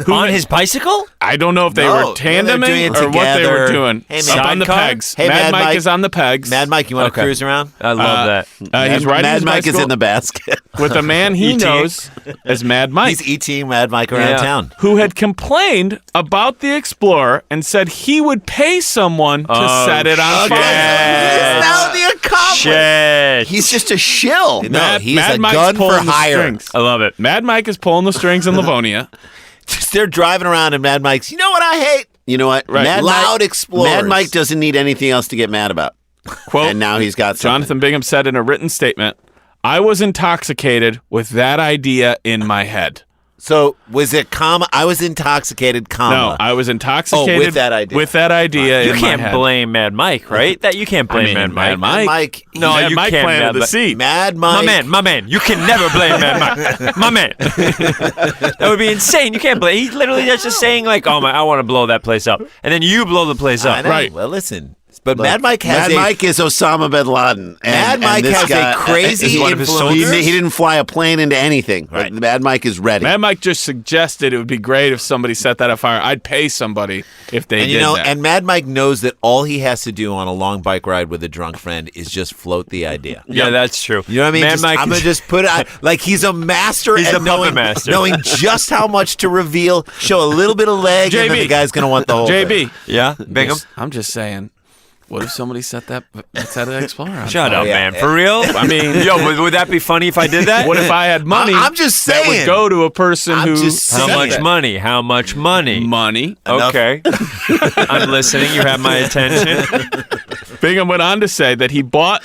S6: On his bicycle?
S4: I don't know if they
S3: No,
S4: were
S3: they're doing
S4: tandeming
S3: it
S4: or what they were
S3: together.
S4: doing.
S3: Hey,
S4: Up
S3: man.
S4: on the
S6: Sidecar?
S4: pegs.
S3: Hey,
S4: Mad
S3: Mad
S4: Mike
S3: Mike.
S4: is on the pegs.
S3: Mad Mike, you want to cruise around?
S6: I love that.
S4: He's riding
S7: Mad
S4: his
S7: Mike is
S4: bicycle
S7: in the basket.
S4: with a man he knows as Mad Mike.
S3: He's eating Mad Mike around
S6: Yeah.
S3: town.
S4: Who had complained about the Explorer and said he would pay someone to set it on
S6: shit.
S4: fire.
S3: He's now the accomplice.
S6: Shit.
S7: He's just a shill.
S3: No, he's
S4: Mad
S3: a
S4: Mike's
S3: gun for
S4: pulling the
S3: hire.
S4: strings.
S6: I love it.
S4: Mad Mike is pulling the strings in Livonia.
S3: They're driving around, and Mad Mike's, you know what I hate?
S7: You know what?
S4: Right.
S3: Loud Explorers.
S7: Mad Mike doesn't need anything else to get mad about.
S4: Quote,
S7: And now he's got something.
S4: Jonathan Bingham said in a written statement, I was intoxicated with that idea in my head.
S3: So was it comma? I was intoxicated,
S4: No,
S3: comma.
S4: I was intoxicated
S3: with that idea.
S4: With that idea
S6: You
S4: in
S6: can't
S4: my head.
S6: blame Mad Mike, right? That you can't
S4: I
S6: blame
S4: mean,
S6: Mad Mike.
S3: Mad Mike.
S6: No,
S4: Mad
S6: you
S4: Mike
S6: can't,
S4: planted
S6: Mad
S4: the
S6: Mike.
S4: seed.
S3: Mad Mike.
S6: My man, you can never blame Mad Mike. My man. That would be insane. You can't blame. He literally that's just saying like, oh my, I want to blow that place up, and then you blow the place
S3: I
S6: up.
S3: know.
S4: Right.
S3: Well, listen. But Mad Mike has
S7: Mad
S3: a
S7: Mike is Osama bin Laden.
S3: Mad Mike
S7: this
S3: has
S7: guy
S3: a crazy
S7: is one of his
S3: influence.
S7: soldiers. He didn't fly a plane into anything.
S3: Right.
S7: But Mad Mike is ready.
S4: Mad Mike just suggested it would be great if somebody set that on fire. I'd pay somebody if they
S3: And
S4: did
S3: you know,
S4: that.
S3: and Mad Mike knows that all he has to do on a long bike ride with a drunk friend is just float the idea.
S6: Yeah, that's true.
S3: You know what I mean?
S6: Mad
S3: Just-
S6: Mike
S3: I'm
S6: is-
S3: gonna just put it like he's a master
S6: He's
S3: at
S6: the puppet
S3: knowing,
S6: master.
S3: knowing just how much to reveal, show a little bit of leg, and then
S4: JB.
S3: the guy's gonna want the whole
S4: JB,
S3: thing.
S6: Yeah, Bingham.
S4: I'm just saying, what if somebody set an Explorer on
S6: Shut
S4: fire?
S6: up,
S3: yeah.
S6: man. For real?
S4: I mean,
S6: yo, would that be funny if I did that?
S4: what if I had money?
S3: I'm just
S4: that
S3: saying.
S4: would go to a person
S3: I'm
S4: who
S3: just
S6: How
S3: saying.
S6: much
S3: that.
S6: money? How much money?
S4: money.
S3: Enough.
S6: Okay. I'm listening. You have my attention.
S4: Bingham went on to say that he bought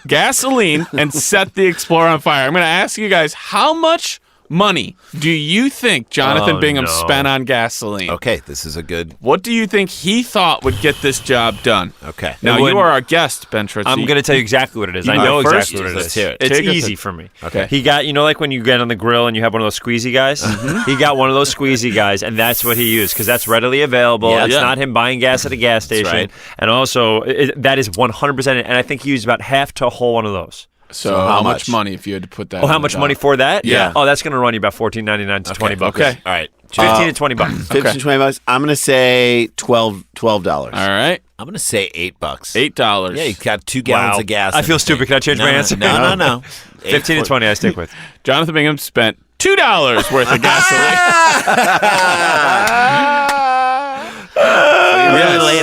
S4: gasoline and set the Explorer on fire. I'm going to ask you guys, how much money do you think Jonathan
S6: Oh,
S4: Bingham
S6: no.
S4: spent on gasoline?
S3: Okay, this is a good.
S4: What do you think he thought would get this job done?
S3: Okay.
S4: Now,
S6: It
S4: you
S6: wouldn't-
S4: are our guest, Ben Trotzy.
S6: I'm going to tell you exactly what it is.
S4: You
S6: I
S4: go
S6: know
S4: first?
S6: exactly what it
S3: Let's
S6: is.
S3: hear it.
S6: It's
S4: Take us
S6: easy
S4: to-
S6: for me.
S3: Okay.
S6: He got, you know, like when you get on the grill and you have one of those squeezy guys? He got one of those squeezy guys, and that's what he used because that's readily available.
S3: Yeah.
S6: It's
S4: Yeah.
S6: not him buying gas at a gas station.
S3: right.
S6: And also, that is 100%. And I think he used about half to a whole one of those.
S4: So
S3: how
S4: how
S3: much?
S4: much money if you had to put that
S6: Oh,
S4: on
S6: how
S4: the
S6: much
S4: job?
S6: money for that?
S4: Yeah.
S6: Oh, that's going to run you about $14.99 to $20.
S4: Okay.
S3: All right.
S6: 15 to $20.
S7: 15, 20 bucks. I'm going to say $12.
S4: All right.
S3: I'm gonna say $8.
S4: $8.
S3: Yeah, you got 2 gallons of gas.
S6: I
S3: in
S6: feel
S3: the
S6: stupid.
S3: tank.
S6: Can I change my answer?
S3: No.
S6: 15 to 20 I stick with.
S4: Jonathan Bingham spent $2 worth of gasoline.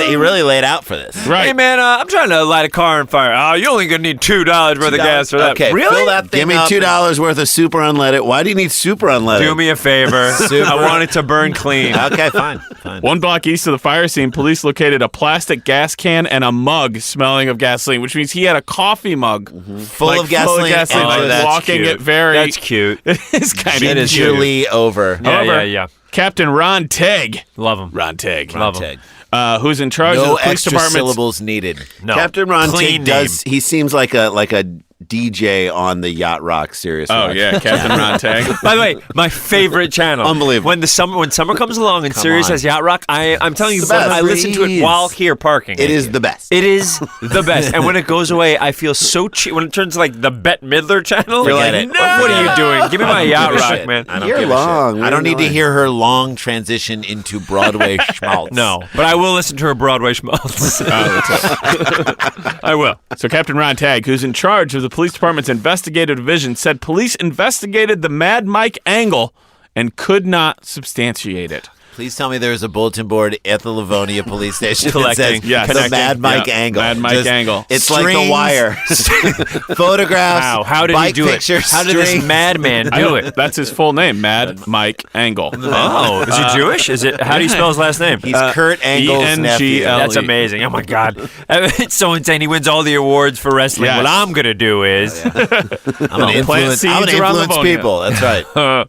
S3: He really laid out for this.
S4: Right.
S6: Hey, man, I'm trying to light a car on fire. Oh, you only going to need $2 worth of gas for that.
S3: Okay,
S6: Really?
S3: fill that thing
S7: Give me
S3: up.
S7: $2 worth of super unleaded. Why do you need super unleaded?
S6: Do me a favor.
S3: Super.
S6: I want it to burn clean.
S3: Okay, fine.
S4: One block east of the fire scene, police located a plastic gas can and a mug smelling of gasoline, which means he had a coffee mug
S3: Full of gasoline.
S4: and
S6: Oh, that's
S4: walking
S6: cute.
S4: it very.
S6: That's cute.
S4: It's kind
S6: That
S4: of
S6: is
S4: cute.
S3: gingerly over.
S6: Yeah,
S4: However,
S6: yeah.
S4: Captain Ron Tegg,
S6: Love him.
S4: Love him,
S3: Tag.
S4: who's in charge of
S3: No
S4: the police
S3: extra
S4: department's
S3: syllables needed.
S6: No.
S7: Captain Ron
S6: Clean
S7: Tig does. He seems like a DJ on the Yacht Rock Sirius.
S4: Oh
S7: Rock.
S4: yeah, Captain Ron Tag.
S6: By the way, my favorite channel.
S7: Unbelievable.
S6: When summer comes along and Sirius
S3: on.
S6: has Yacht Rock, I'm telling you,
S7: It's the best.
S6: I listen to it while here parking.
S7: It is the best.
S6: It is the best. And when it goes away, I feel so cheap. When it turns to like the Bette Midler channel, you're like,
S3: Forget it.
S6: no, what are you doing? Give me my Yacht
S3: Give a
S6: Rock,
S3: shit.
S6: man.
S3: I don't
S7: You're
S3: give a
S7: long.
S3: shit. I don't
S7: You're
S3: need to
S7: annoying.
S3: hear her long transition into Broadway schmaltz.
S6: No, but I will listen to her Broadway schmaltz. I will.
S4: So Captain Ron Tag, who's in charge of the police department's investigative division, said police investigated the Mad Mike angle and could not substantiate it.
S3: Please tell me there's a bulletin board at the Livonia police station that
S6: Collecting.
S3: says
S4: Yes.
S3: the
S4: Connecting.
S3: Mad Mike
S4: Yeah.
S3: angle.
S4: Mad Mike angle.
S3: It's
S7: like The
S3: strings,
S7: Wire.
S3: Photographs.
S6: Wow, how did he
S3: bike
S6: do
S3: pictures,
S6: it? How did this
S3: strings.
S6: madman do it?
S4: That's his full name, Mad Mike Angle.
S6: Oh, is he Jewish? Is it? How do you spell his last name?
S3: He's Kurt Angle's nephew.
S4: ENGL.
S6: That's amazing. Oh my God, it's so insane. He wins all the awards for wrestling.
S4: Yes.
S6: What I'm gonna do is
S3: I'm going to
S4: Plant
S3: influence,
S4: seeds
S3: I'm gonna
S4: around
S3: influence
S4: Livonia.
S3: people. That's right.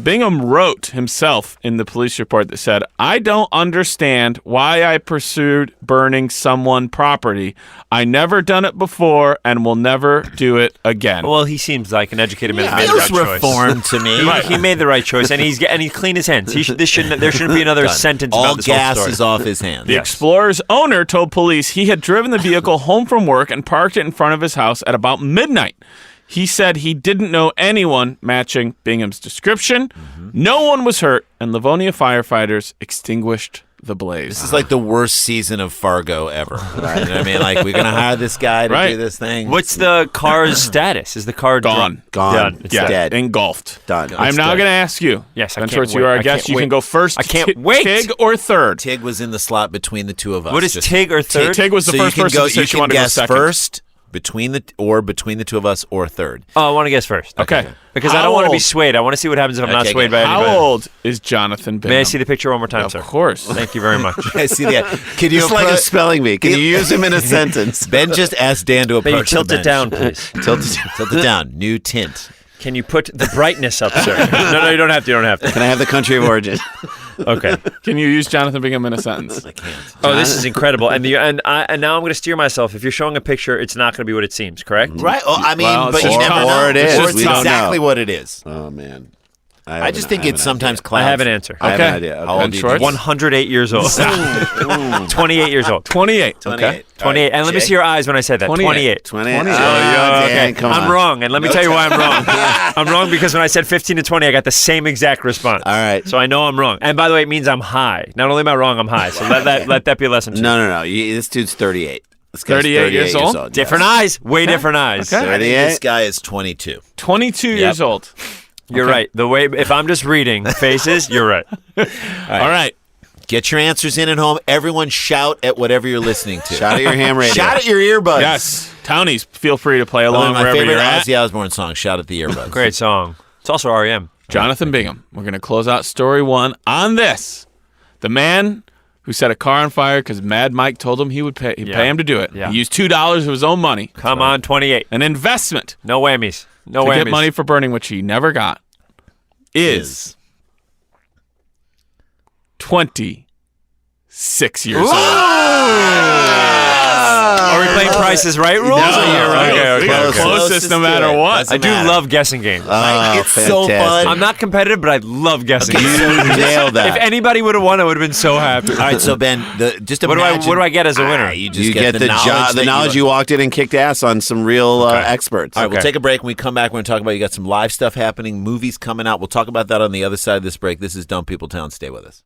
S4: Bingham wrote himself in the police report that said, I don't understand why I pursued burning someone property. I never done it before and will never do it again.
S6: well, he seems like an educated man.
S3: He
S6: He made the
S3: feels
S6: right choice.
S3: reformed to me.
S6: He made the right choice, and he cleaned his hands. There shouldn't be another sentence
S3: All
S6: about this
S3: gas
S6: whole
S3: is
S6: story.
S3: off his hands.
S4: The Explorer's owner told police he had driven the vehicle home from work and parked it in front of his house at about midnight. He said he didn't know anyone matching Bingham's description. No one was hurt, and Livonia firefighters extinguished the blaze.
S3: This is like the worst season of Fargo ever. You know what I mean? Like, we're going to hire this guy to
S4: Right.
S3: do this thing.
S6: What's the car's status? Is the car
S4: Gone.
S7: Gone.
S6: Done. It's
S4: Yeah,
S7: dead.
S4: engulfed.
S7: Done.
S4: I'm
S7: It's
S4: now
S7: dead.
S4: going to ask you.
S6: Yes, I
S4: Ben
S6: can't
S4: Schwartz, you
S6: wait.
S4: are our
S6: I
S4: guest.
S6: can't
S4: You
S6: wait.
S4: can go first.
S6: I can't wait.
S4: Tig or third?
S3: Tig was in the slot between the two of us.
S6: What is
S3: Just-
S6: Tig or third?
S4: Tig was the
S3: so
S4: first
S3: you can
S4: person
S3: go,
S4: to say
S3: you
S4: she
S3: can
S4: wanted to go
S3: guess
S4: second.
S3: first between the two of us or third.
S6: Oh, I want to guess first.
S4: Okay.
S6: Because
S4: How
S6: I don't want to be
S4: old-
S6: swayed. I want to see what happens if I'm not
S3: Okay,
S6: swayed by
S3: good.
S6: anybody.
S4: How old is Jonathan Bingham?
S6: May I see the picture one more time,
S4: Of
S6: sir?
S4: course.
S6: Thank you very much.
S3: I see that. Can you
S7: It's like a
S3: appro-
S7: spelling bee. Can you use him in a sentence?
S3: Ben just asked Dan to
S6: May
S3: approach
S6: you tilt
S3: the
S6: it
S3: bench.
S6: down, please.
S3: Tilt it down. New tint.
S6: Can you put the brightness up, sir? No, you don't have to. You don't have to.
S7: Can I have the country of origin?
S6: Okay.
S4: Can you use Jonathan Bingham in a sentence?
S3: I can't.
S6: Oh, this is incredible. And now I'm going to steer myself. If you're showing a picture, it's not going to be what it seems. Correct?
S3: Right. Well, I mean,
S4: Well,
S3: but
S4: it's
S3: you
S4: just
S3: never
S4: tough.
S3: know.
S7: Or it is.
S3: Or it's
S7: We don't
S3: exactly
S7: know.
S3: what it is.
S7: Oh man.
S3: I just think it's sometimes
S6: I
S3: clouds.
S6: have an answer.
S7: I have
S4: Okay.
S7: an idea.
S3: How
S7: Okay.
S3: old
S4: Ben
S3: do you
S4: Schwartz?
S3: think?
S6: 108 years old. 28 years old.
S4: 28.
S3: 28.
S6: 28. And let me
S3: Jay?
S6: see your eyes when I said that.
S4: 28.
S6: 28.
S7: 20.
S6: Oh, okay.
S7: Dan, come on.
S6: I'm wrong, and let me tell you why I'm wrong. I'm wrong because when I said 15 to 20, I got the same exact response.
S7: All right.
S6: So I know I'm wrong. And by the way, it means I'm high. Not only am I wrong, I'm high. So let that be a lesson to you.
S7: No. This dude's 38. This guy's
S4: 38 years old?
S6: Different eyes. Way different eyes.
S4: Okay.
S3: I think
S7: 38.
S3: this guy is 22.
S4: 22 years old.
S6: You're right. The way if I'm just reading faces, you're right.
S4: All right.
S3: Get your answers in at home. Everyone shout at whatever you're listening to.
S7: Shout at your ham radio.
S3: Shout at your earbuds.
S4: Yes. Townies, feel free to play
S3: One
S4: along
S3: of my
S4: wherever
S3: favorite
S4: you're at.
S3: Ozzy Osbourne song, Shout at the Earbuds.
S6: Great song. It's also REM.
S4: Jonathan Bingham. We're going to close out story one on this. The man who set a car on fire because Mad Mike told him he'd pay him to do it.
S6: Yeah.
S4: He used $2 of his own money.
S6: Come on, 28.
S4: An investment
S6: No whammies. No
S4: to
S6: whammies.
S4: get money for burning, which he never got, is 26 years old.
S6: Are we playing Prices Right rules?
S4: No,
S6: You're right.
S4: okay. We got
S7: Closest
S4: closest no
S3: to
S4: matter
S3: it.
S4: what.
S3: Doesn't
S6: I do
S3: matter.
S6: love guessing games.
S7: Oh,
S3: It's so
S7: fantastic.
S3: fun.
S6: I'm not competitive, but I love guessing
S7: You
S6: games.
S7: nailed that.
S6: If anybody would have won, I would have been so happy.
S3: All right, so Ben, just
S6: What
S3: imagine.
S6: do I get as a winner?
S3: You just
S7: You get the
S3: knowledge that
S7: knowledge you walked in and kicked ass on some real experts.
S3: All right, we'll
S6: Okay.
S3: take a break. When we come back, we're going to talk about you got some live stuff happening, movies coming out. We'll talk about that on the other side of this break. This is Dumb People Town. Stay with us.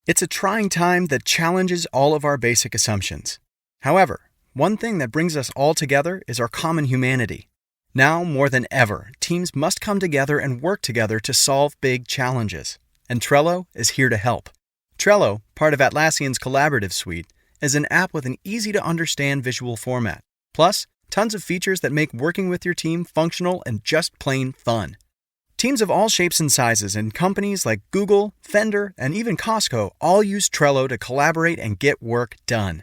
S1: It's a trying time that challenges all of our basic assumptions. However, one thing that brings us all together is our common humanity. Now, more than ever, teams must come together and work together to solve big challenges. And Trello is here to help. Trello, part of Atlassian's collaborative suite, is an app with an easy-to-understand visual format. Plus, tons of features that make working with your team functional and just plain fun. Teams of all shapes and sizes and companies like Google, Fender, and even Costco all use Trello to collaborate and get work done.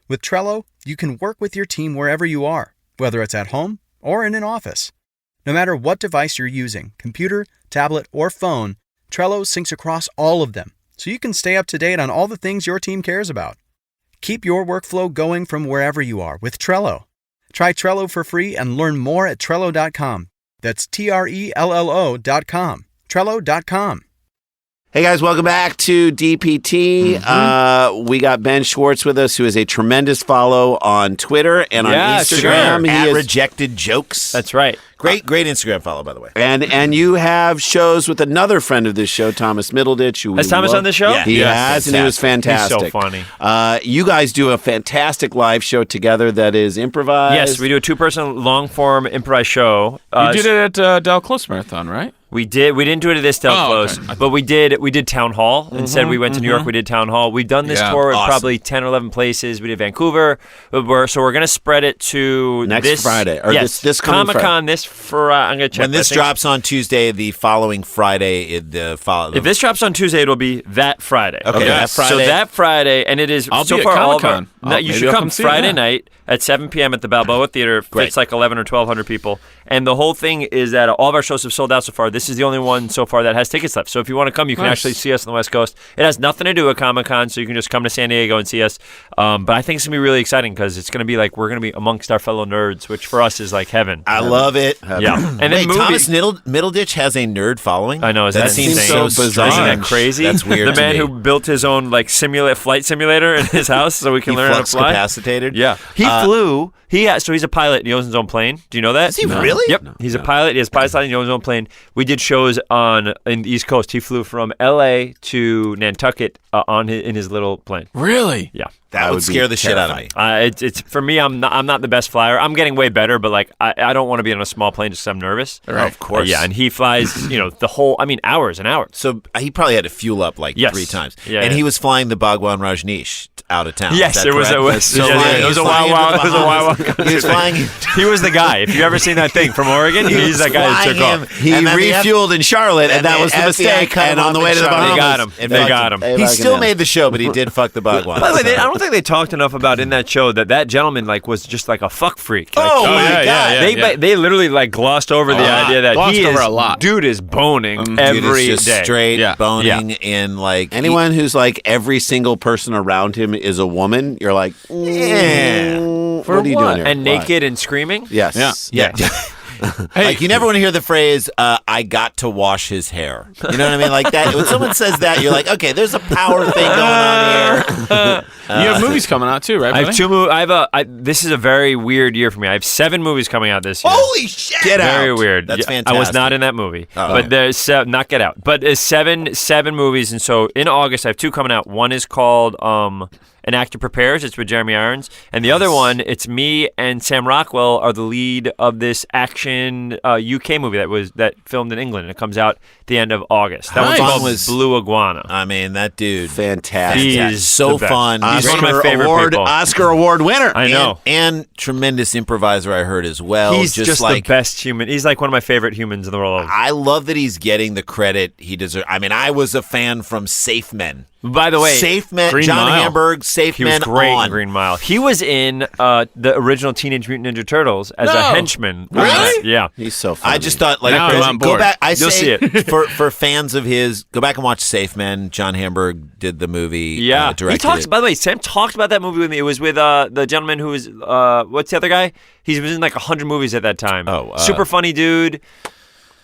S1: With Trello, you can work with your team wherever you are, whether it's at home or in an office. No matter what device you're using, computer, tablet, or phone, Trello syncs across all of them, so you can stay up to date on all the things your team cares about. Keep your workflow going from wherever you are with Trello. Try Trello for free and learn more at Trello.com. That's Trello.com. Trello.com.
S7: Hey guys, welcome back to DPT. We got Ben Schwartz with us, who is a tremendous follow on Twitter and on Instagram.
S3: Sure.
S7: He
S3: At
S7: is,
S3: Rejected Jokes.
S6: That's right.
S3: Great Instagram follow, by the way.
S7: and you have shows with another friend of this show, Thomas Middleditch. Who
S6: Has Thomas on the show?
S3: Yeah.
S7: He
S3: Yeah,
S7: has, and he was fantastic.
S6: He's so funny.
S7: You guys do a fantastic live show together that is improvised.
S6: Yes, we do a 2-person long-form improvised show.
S4: You did it at Del Close Marathon, right?
S6: We did. We didn't do it at this Del Close,
S4: okay.
S6: but we did Town Hall. Instead, we went to New York. We did Town Hall. We've done this tour at probably 10 or 11 places. We did Vancouver. So we're going to spread it to
S7: Next Friday, or this coming
S6: Comic-Con this Friday. I'm going to check.
S3: When this drops on Tuesday, the following Friday,
S6: If this drops on Tuesday, it'll be that Friday.
S3: Okay, that Friday.
S6: So that Friday, and it is
S4: I'll
S6: so
S4: be at
S6: far all of our.
S4: Comic-Con.
S6: No,
S4: Oh,
S6: you
S4: maybe
S6: should
S4: I'll
S6: come
S4: come see it,
S6: Friday
S4: yeah.
S6: night at 7 p.m. at the Balboa Theater. Fits like 11 or 1,200 people. And the whole thing is that all of our shows have sold out so far. This is the only one so far that has tickets left. So if you want to come, you can actually see us on the West Coast. It has nothing to do with Comic-Con, so you can just come to San Diego and see us. But I think it's going to be really exciting because it's going to be like we're going to be amongst our fellow nerds, which for us is like heaven.
S3: I love it.
S6: Yeah. And then
S3: Wait,
S6: movies.
S3: Thomas Middleditch has a nerd following?
S6: I know.
S3: That seems so
S7: bizarre.
S6: Isn't
S3: strange.
S6: that crazy?
S3: That's weird
S6: The
S3: to
S6: man
S3: me.
S6: who built his own like flight simulator in his house so we can
S3: He
S6: learn how to
S3: flux
S6: fly.
S3: capacitated?
S6: Yeah. He flew. So he's a pilot and he owns his own plane. Do you know that?
S3: Is he really?
S6: Yep. He's a pilot. He has pilot license. He owns his own plane. We did shows in the East Coast. He flew from L.A. to Nantucket in his little plane.
S4: Really?
S6: Yeah.
S3: That would scare the shit out of me.
S6: It's for me. I'm not the best flyer. I'm getting way better, but like I don't want to be on a small plane just 'cause I'm nervous.
S3: Right, of course.
S6: Yeah, and he flies. The whole. hours and hours.
S3: So he probably had to fuel up like
S6: Yes.
S3: 3 times.
S6: Yeah,
S3: and
S6: yeah.
S3: he was flying the Bhagwan Rajneesh out of town.
S6: Yes,
S3: Is that
S6: it was.
S3: correct?
S6: It was.
S3: So
S6: It was a wild.
S3: He was flying.
S6: He was the guy. If you've ever seen that thing from Oregon, he's that guy that took off.
S7: He
S3: And then the
S7: refueled in Charlotte, and that was the
S3: FBI
S7: mistake.
S3: cut him
S7: And on
S3: off
S7: the
S3: in
S7: way to the
S3: Charlotte.
S7: Bahamas,
S6: They got him.
S3: And
S6: They
S3: fucked
S6: got him.
S3: He still made the show, but he did fuck the Bhagwan.
S6: By the way, I don't think they talked enough about in that show that gentleman was just like a fuck freak. Like,
S3: Oh, my God.
S6: They literally like glossed over the idea that
S4: Glossed
S6: he
S4: over
S6: is
S4: a lot.
S6: dude is boning
S3: Dude
S6: every
S3: is just
S6: day.
S3: straight
S4: Yeah.
S3: boning in like
S7: Anyone who's like every single person around him is a woman, you're like,
S3: Yeah.
S7: what are you doing here?
S6: and
S7: Why?
S6: naked and screaming.
S7: Yes.
S3: Yeah. Like you never want to hear the phrase "I got to wash his hair." You know what I mean? Like that. When someone says that, you're like, okay, there's a power thing going on here.
S4: You have movies coming out too, right?
S6: I have
S4: buddy?
S6: 2 movies. This is a very weird year for me. I have 7 movies coming out this year.
S3: Holy shit!
S7: Get out.
S6: Very weird.
S3: That's
S6: Yeah,
S3: fantastic.
S6: I was not in that movie,
S3: Oh,
S6: but
S3: okay.
S6: there's not Get Out. But there's seven movies, and so in August I have 2 coming out. One is called An Actor Prepares. It's with Jeremy Irons, and the other one, it's me and Sam Rockwell are the lead of this action UK movie that filmed in England, and it comes out at the end of August. That
S3: Nice.
S6: one's called
S3: Was-
S6: Blue Iguana.
S3: I mean, that dude.
S7: Fantastic.
S6: He's
S3: so
S6: the best.
S3: fun.
S6: He's one of my favorite people.
S7: Oscar Award winner.
S6: I know.
S3: And tremendous improviser, I heard as well.
S6: He's just
S3: like
S6: the best human. He's like one of my favorite humans in the world.
S3: I love that he's getting the credit he deserves. I mean, I was a fan from Safe Men.
S6: By the way,
S3: Safe Men,
S4: Green
S3: John
S4: Mile.
S3: Hamburg, Safe
S6: he was
S3: Men
S6: great
S3: on.
S6: in Green Mile. He was in the original Teenage Mutant Ninja Turtles as a
S4: No.
S6: henchman.
S3: Really?
S6: Yeah.
S7: He's so funny.
S3: I just thought, like,
S4: Now I'm on
S3: go
S4: board.
S3: back.
S6: You'll see it.
S3: for fans of his. Go back and watch Safe Men. John Hamburg did the movie.
S6: Yeah. He
S3: directed
S6: talks.
S3: it.
S6: By the way, Sam talked about that movie with me. It was with the gentleman who was what's the other guy? He was in like 100 movies at that time.
S3: Oh,
S6: super funny dude,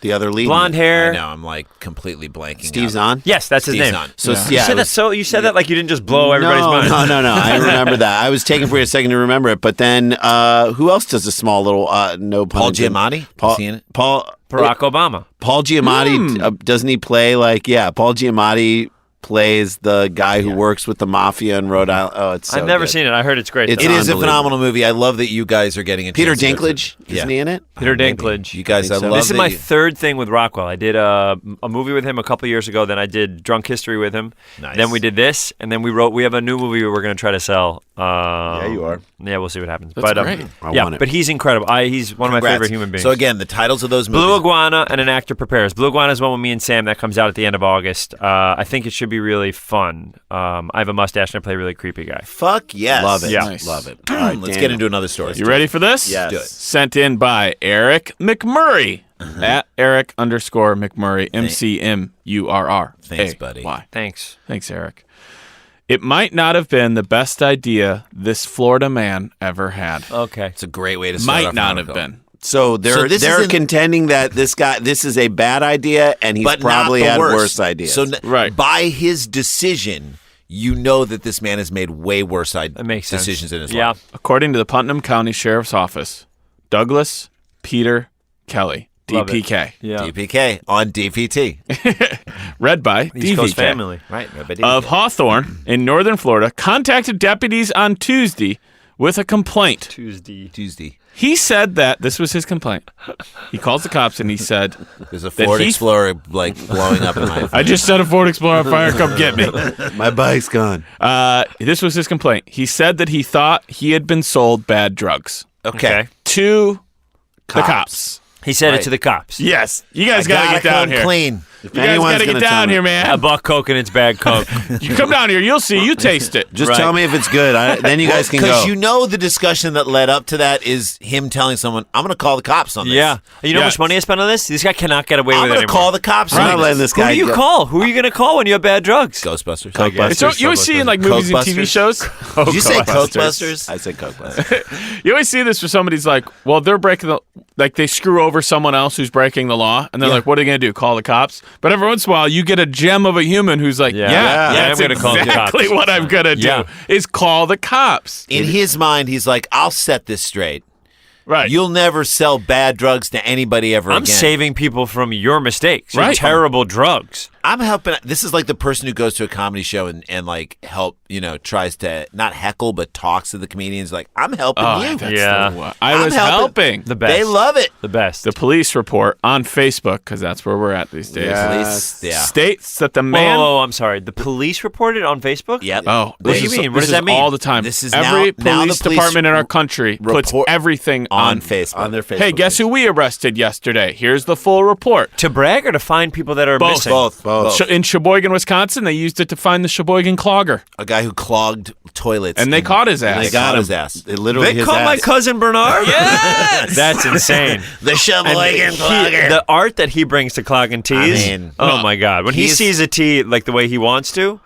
S7: the other lead.
S6: blonde
S3: I
S6: hair.
S3: know. I'm like completely blanking.
S7: Steve
S3: out.
S7: Zahn.
S6: Yes, that's his
S3: Steve
S6: name.
S3: Zahn.
S7: So
S4: Yeah.
S6: You
S7: yeah,
S6: said
S7: it
S6: that
S7: was-
S6: so. You said that like you didn't just blow everybody's mind.
S7: No. I remember that. I was taking for you a second to remember it, but then who else does a small little no pun
S3: Paul
S7: intended-
S3: Giamatti.
S7: Paul,
S3: Seen it?
S7: Paul
S6: Barack Obama.
S7: Paul Giamatti doesn't he play like Paul Giamatti plays the guy who works with the mafia in Rhode Island. Oh, it's so
S6: I've never
S7: good.
S6: seen it. I heard it's great.
S7: It's
S6: though.
S3: It is a
S7: unbelievable.
S3: phenomenal movie. I love that you guys are getting a
S7: Peter
S3: chance to go
S7: Dinklage,
S3: see it.
S7: isn't he in it?
S6: Peter
S3: Maybe.
S6: Dinklage.
S3: You guys, I
S7: think so.
S3: love
S6: This is
S3: that
S6: my
S3: you-
S6: third thing with Rockwell. I did a movie with him a couple years ago. Then I did Drunk History with him.
S3: Nice.
S6: Then we did this, and then we have a new movie we're going to try to sell.
S7: Yeah, you are.
S6: Yeah, we'll see what happens.
S4: That's
S6: but
S4: great.
S7: I
S6: yeah,
S7: want it.
S6: but he's incredible. He's one of my
S3: Congrats.
S6: favorite human beings.
S3: So again, the titles of those
S6: Blue
S3: movies.
S6: Iguana and An Actor Prepares. Blue Iguana is one with me and Sam that comes out at the end of August. I think it should be really fun. I have a mustache and I play a really creepy guy.
S3: Fuck yes.
S7: Love it.
S6: Yeah.
S4: Nice.
S7: Love it. All right,
S3: Let's
S7: Daniel.
S3: get into another story.
S4: You ready for this?
S7: Yes.
S3: Do it.
S4: Sent in by Eric McMurray at Eric_McMurray, McMurr.
S3: Thanks, buddy.
S6: Thanks.
S4: Thanks, Eric. It might not have been the best idea this Florida man ever had.
S6: Okay.
S3: It's a great way to start
S4: Might
S3: off
S4: not
S3: an
S4: have
S3: article.
S4: been.
S7: So they're contending that this is a bad idea, and he's
S3: But
S7: probably
S3: not the
S7: had
S3: worst.
S7: worse ideas.
S3: So
S4: Right.
S3: by his decision, you know that this man has made way worse
S6: That makes sense.
S3: decisions in his
S6: Yeah.
S3: life.
S4: According to the Putnam County Sheriff's Office, Douglas Peter Kelly,
S6: Love it.
S4: DPK.
S6: Yeah.
S3: DPK on DPT.
S4: Read by
S6: East Coast
S4: DVK.
S6: family.
S3: Right.
S4: Of Hawthorne in northern Florida contacted deputies on Tuesday with a complaint.
S3: Tuesday.
S4: He said that this was his complaint. He calls the cops and he said,
S3: There's a Ford
S4: he-
S3: Explorer blowing up in my
S4: I just set a Ford Explorer on fire, come get me.
S7: My bike's gone.
S4: This was his complaint. He said that he thought he had been sold bad drugs
S3: Okay.
S4: to the cops.
S6: He said
S3: Right.
S6: it to the cops.
S4: Yes. You guys
S3: I
S4: got to
S3: gotta
S4: get down
S3: come
S4: here.
S3: clean.
S4: You guys
S7: anyone's
S4: got to
S7: gonna
S4: get
S7: tell
S4: down
S7: me-
S4: here,
S6: A
S4: man.
S6: buck Coke and it's bad Coke.
S4: You come down here. You'll see. You taste it.
S7: Just
S6: Right.
S7: tell me if it's good. Then you guys can go.
S3: Because you know the discussion that led up to that is him telling someone, I'm going to call the cops on this.
S6: Yeah. You know how
S4: Yes.
S6: much money I spent on this? This guy cannot get away
S3: I'm
S6: with it
S3: going to
S6: anymore.
S3: call the cops
S7: I'm
S3: on
S7: not letting this
S6: Who
S7: guy
S6: do you
S7: go.
S6: call? Who are you going to call when you have bad drugs?
S3: Ghostbusters.
S7: Cokebusters.
S4: So you always see in like movies and TV
S3: Cokebusters?
S4: shows.
S3: Did you say
S4: Cokebusters.
S3: Cokebusters?
S7: I said Cokebusters.
S4: You always see this where somebody's like, well, they're breaking the, like they screw over someone else who's breaking the law, and they're like, what are you going to do? Call the cops? But every once in a while, you get a gem of a human who's like,
S6: Yeah.
S4: yeah,
S6: Yeah,
S4: that's
S6: I'm gonna call the
S4: exactly
S6: cops.
S4: what I'm going to do
S6: Yeah.
S4: is call the cops.
S3: In his mind, he's like, I'll set this straight.
S4: Right.
S3: You'll never sell bad drugs to anybody ever
S6: I'm
S3: again.
S6: saving people from your mistakes. Your
S4: Right.
S6: terrible drugs.
S3: I'm helping. This is like the person who goes to a comedy show and like help, tries to not heckle but talks to the comedians. Like, I'm helping you.
S4: that's
S6: Yeah.
S4: the one. I
S3: I'm
S4: was
S3: helping.
S4: helping.
S6: The best.
S3: They love it.
S6: The best.
S4: The police report on Facebook, because that's where we're at these days,
S3: Police, yeah.
S4: states that the
S6: Whoa,
S4: man.
S6: whoa, whoa, I'm sorry. The police reported on Facebook?
S3: Yep.
S4: Oh,
S6: What do
S4: this
S6: you
S4: is-
S6: mean? What
S4: this
S6: does that
S4: is
S6: mean?
S4: all the time.
S3: This is
S4: every
S3: now
S4: police
S3: the police
S4: department in our country puts
S3: report
S4: everything
S3: on
S4: on
S3: Facebook.
S7: On their Facebook.
S4: Hey, guess who we arrested yesterday? Here's the full report.
S6: To brag or to find people that are
S4: Both.
S6: missing?
S7: Both.
S4: In Sheboygan, Wisconsin, they used it to find the Sheboygan clogger,
S3: A guy who clogged toilets.
S4: and they caught his ass.
S3: They got his ass.
S7: It literally
S6: They
S7: his
S6: caught my
S7: ass.
S6: cousin Bernard?
S3: Yes!
S6: That's insane.
S3: The Sheboygan clogger.
S6: The art that he brings to clogging tees.
S3: mean,
S6: oh my God. When he
S3: he's-
S6: sees a tee like the way he wants to,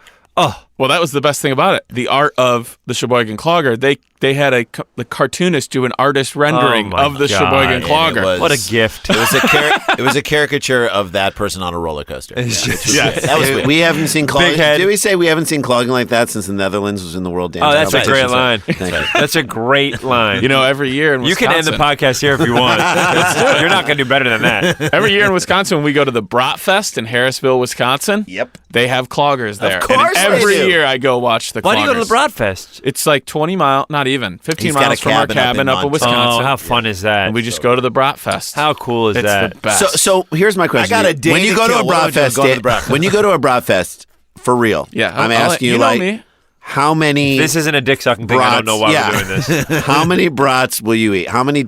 S4: Well, that was the best thing about it. The art of the Sheboygan clogger. They had the cartoonist do an artist rendering
S6: my
S4: of the
S6: God.
S4: Sheboygan
S3: And it
S4: clogger.
S3: was-
S6: what a gift.
S3: It was a caricature of that person on a roller coaster.
S4: Yes.
S3: That was weird.
S7: We haven't seen clogging.
S6: head.
S7: Did we say we haven't seen clogging like that since the Netherlands was in the World Dance
S6: Oh, that's a
S7: Competition?
S6: great line.
S7: Thank you.
S6: That's a great line.
S4: Every year in
S6: you
S4: Wisconsin.
S6: can end the podcast here if you want. You're not going to do better than that.
S4: Every year in Wisconsin, when we go to the Bratfest in Harrisville, Wisconsin.
S7: Yep.
S4: They have cloggers there.
S3: course
S4: and
S3: they
S4: every
S3: do.
S4: year I go watch the cloggers.
S6: Why do you go to the Broadfest?
S4: It's like 20 miles, not even, 15
S3: He's got
S4: miles
S3: a
S4: from our
S3: cabin up
S4: cabin
S3: in
S4: up in
S3: Montana.
S4: Wisconsin.
S6: Oh, how fun is that?
S4: And we just go to the Bratfest.
S6: How cool is
S4: It's
S6: that?
S4: the best.
S7: So here's my question.
S3: I got a day
S7: when you
S3: to
S7: go to a
S3: kill. What am I doing?
S7: Bratfest,
S3: Going to the Bratfest.
S7: when you go to a Bratfest, for real.
S4: Yeah,
S7: I'm
S4: I'll
S7: asking
S4: let-
S7: you
S4: know
S7: like
S4: me.
S7: how many
S6: This isn't a dick sucking thing. I don't know why we're doing this.
S7: How many brats will you eat? How many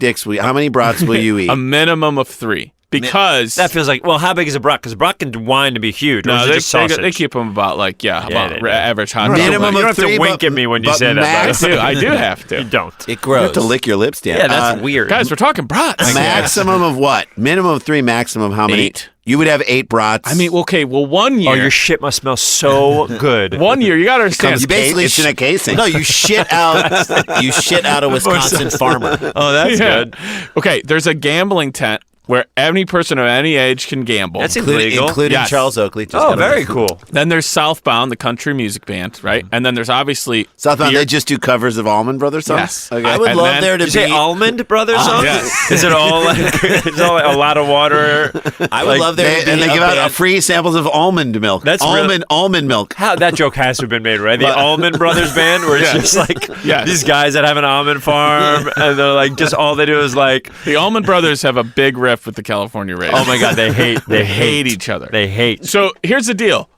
S7: brats will you eat?
S4: A minimum of 3. Because
S6: That feels like, well, how big is a brat? Because a brat can whine to be huge. Or
S4: no,
S6: is it
S4: they,
S6: just sausage?
S4: they keep them about like
S6: they do.
S4: average hot
S7: Minimum
S6: You
S7: of
S6: don't have to
S7: 3,
S6: wink
S7: but-
S6: at me when you
S7: but
S6: say that,
S7: max-
S6: by the way.
S4: I do have to.
S6: You don't.
S3: It
S7: You
S3: grows.
S7: have to lick your lips, Dan.
S6: Yeah, that's weird.
S4: Guys, we're talking brats.
S7: Maximum of what? Minimum of 3, maximum of how many?
S4: 8.
S7: You would have 8 brats.
S4: I mean, okay, well, 1
S6: Oh,
S4: year.
S6: your shit must smell so good.
S4: 1 year, you got to understand.
S7: you basically it's in a casing.
S3: No, you shit out. You shit out a Wisconsin farmer.
S6: Oh, that's
S4: Yeah.
S6: good.
S4: Okay, there's a gambling tent where any person of any age can gamble.
S6: That's
S3: Including
S4: Yes.
S3: Charles Oakley. Just
S6: Oh,
S3: got
S6: very
S3: arrested.
S6: cool.
S4: Then there's Southbound, the country music band, right? And then there's obviously
S7: Southbound,
S4: beer-
S7: they just do covers of Allman Brothers songs?
S4: Yes.
S7: Okay.
S3: I would
S4: And
S3: love
S4: then-
S3: there to
S6: Did you
S3: be.
S6: say Almond Brothers songs?
S4: yes.
S6: Is it all like, is it all like a lot of water?
S3: I would love there to be.
S7: and they
S3: a
S7: give out
S3: band-
S7: free samples of almond milk.
S6: That's really-
S7: almond milk.
S6: How that joke has to have been made, right? The Almond Brothers band, where it's just like
S4: Yes.
S6: these guys that have an almond farm, and they're like, just all they do is like,
S4: The Allman Brothers have a big riff with the California Rays.
S6: oh my god, they hate
S4: each other.
S6: They hate.
S4: So here's the deal.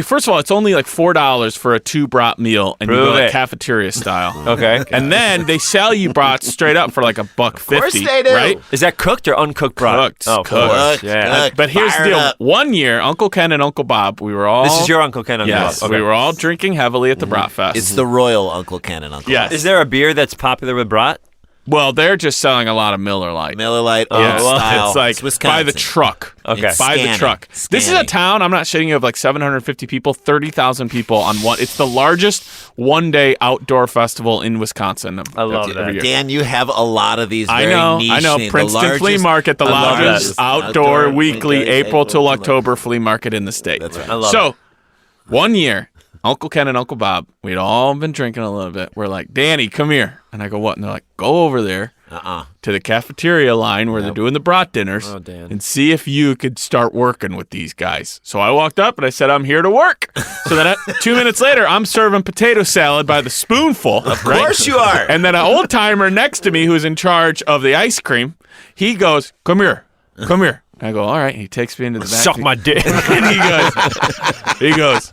S4: First of all, it's only like $4 for a 2-brat meal, and you
S6: Prove
S4: go like
S6: it.
S4: cafeteria style.
S6: Okay.
S4: And then they sell you brats straight up for like $1.50.
S3: course they do.
S4: Right?
S6: Is that cooked or uncooked brat?
S4: Cooked.
S6: Oh, of
S4: Cooked.
S6: course.
S3: Cooked.
S6: Yeah.
S3: Cooked.
S4: But here's the
S3: Fired
S4: deal.
S3: up.
S4: 1 year, Uncle Ken and Uncle Bob, we were all.
S6: This is your Uncle Ken. Uncle
S4: Yes,
S6: Bob. Okay.
S4: we were all drinking heavily at the Bratfest.
S3: It's the royal Uncle Ken and Uncle.
S4: Yes.
S6: Is there a beer that's popular with brat?
S4: Well, they're just selling a lot of Miller Lite.
S3: Miller Lite,
S4: Yeah,
S3: style.
S4: it's like
S3: Wisconsin.
S4: by the truck.
S6: Okay.
S3: It's
S4: By the
S3: scanning,
S4: truck. This is a
S3: scanning.
S4: town, I'm not shitting you, of like 750 people, 30,000 people on one. It's the largest one-day outdoor festival in Wisconsin.
S6: I love
S4: every
S6: that.
S4: year.
S3: Dan, you have a lot of these
S4: I
S3: very
S4: know.
S3: niche
S4: Princeton Flea Market, the largest outdoor weekly April till October flea market in the state.
S3: That's right.
S6: I love
S4: So,
S6: it.
S4: one year, Uncle Ken and Uncle Bob, we'd all been drinking a little bit. We're like, Danny, come here. And I go, what? And they're like, go over there to the cafeteria line where they're doing the brat dinners and see if you could start working with these guys. So I walked up and I said, I'm here to work. So then 2 minutes later, I'm serving potato salad by the spoonful. Of
S3: course you are.
S4: And then an old timer next to me who's in charge of the ice cream, he goes, come here. And I go, all right. He takes me into the back.
S6: Suck my dick.
S4: And he goes,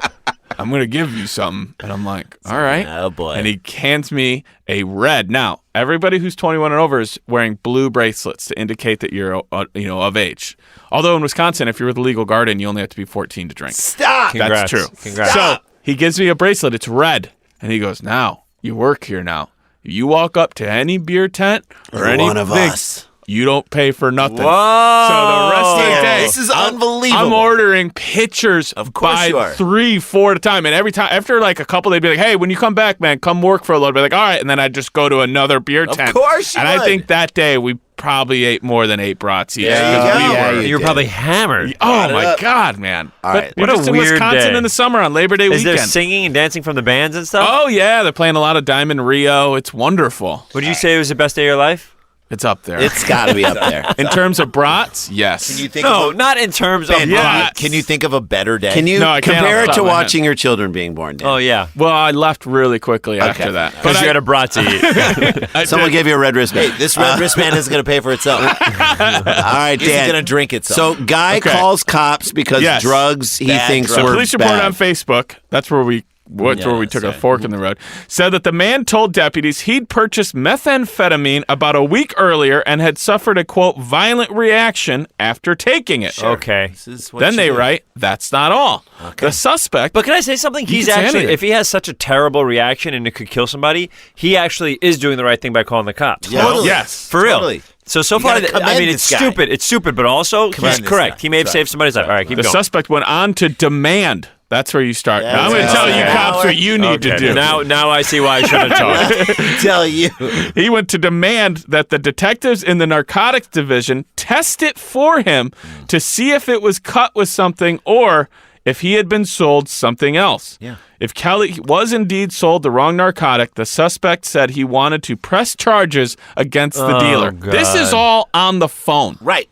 S4: I'm going to give you something. And I'm like, all right.
S3: Oh, boy.
S4: And he hands me a red. Now, everybody who's 21 and over is wearing blue bracelets to indicate that you're, of age. Although in Wisconsin, if you're with the legal guardian, you only have to be 14 to drink.
S3: Stop.
S4: That's true.
S6: Congrats.
S4: So he gives me a bracelet. It's red. And he goes, now, you work here now. You walk up to any beer tent or
S3: You're
S4: any
S3: one of
S4: thing,
S3: us.
S4: you don't pay for nothing.
S6: Whoa.
S4: So the rest of the day,
S3: This is unbelievable.
S4: I'm ordering pitchers
S3: Of course
S4: by
S3: you are.
S4: 3-4 at a time. And every time, after like a couple, they'd be like, hey, when you come back, man, come work for a little bit. Like, all right. And then I'd just go to another beer tent.
S3: Of course you
S4: And
S3: would.
S4: I think that day we probably ate more than 8 brats each.
S3: Yeah,
S4: because
S3: you
S4: we
S3: go.
S4: were-
S3: Yeah,
S6: You were
S3: did.
S6: probably hammered.
S4: Oh,
S3: it
S4: my
S3: up.
S4: God, man.
S3: All
S4: But
S3: right.
S4: you're
S6: What a
S4: just in
S6: weird
S4: Wisconsin
S6: day.
S4: in the summer on Labor Day
S6: Is there
S4: weekend.
S6: singing and dancing from the bands and stuff?
S4: Oh, yeah. They're playing a lot of Diamond Rio. It's wonderful.
S6: Would you say it was the best day of your life?
S4: It's up there.
S3: It's got to be up there.
S4: in terms of brats, yes.
S3: Can you think
S6: No,
S3: of
S6: not in terms of.
S3: Ben,
S4: Yeah.
S3: can you think of a better day?
S7: Can you
S4: No, I can't
S7: compare
S4: off the
S7: it
S4: top
S7: to
S4: of my head.
S7: watching your children being born, Dan?
S6: Oh, yeah.
S4: Well, I left really quickly after that.
S6: Because you had a brat to eat.
S4: I
S7: Someone
S4: did.
S7: gave you a red wristband.
S3: This red wristband isn't going to pay for itself.
S7: All right,
S3: Isn't
S7: Dan.
S3: going to drink itself.
S7: So, guy
S4: Okay.
S7: calls cops because
S4: Yes.
S7: drugs he
S3: Bad
S7: thinks
S3: drugs.
S7: were
S4: Police report
S7: bad.
S4: on Facebook. That's where we where we took a fork in the road. Said that the man told deputies he'd purchased methamphetamine about a week earlier and had suffered a quote violent reaction after taking it.
S6: Okay.
S3: This is what
S4: Then
S3: you
S4: they
S3: do.
S4: write, that's not all. The suspect.
S6: But can I say something?
S4: You
S6: He's
S4: can say
S6: actually,
S4: anything.
S6: if he has such a terrible reaction and it could kill somebody, he actually is doing the right thing by calling the cops.
S3: Yeah. Totally.
S4: Yes.
S6: For real.
S3: Totally.
S6: So
S3: You
S6: far,
S3: gotta
S6: I
S3: commend
S6: mean, it's
S3: this guy.
S6: stupid. It's stupid, but also
S3: Commend
S6: he's
S3: this
S6: correct.
S3: guy.
S6: He may have saved somebody's life. All right, keep
S4: The
S6: going.
S4: suspect went on to demand. That's where you start.
S3: Yeah,
S4: now I'm going to
S3: that's
S4: tell you
S3: right.
S4: cops what you need to do.
S6: Now I see why I should have talked.
S3: Tell you.
S4: He went to demand that the detectives in the narcotics division test it for him to see if it was cut with something or if he had been sold something else.
S3: Yeah.
S4: If Kelly was indeed sold the wrong narcotic, the suspect said he wanted to press charges against the dealer.
S6: God.
S4: This is all on the phone.
S3: Right.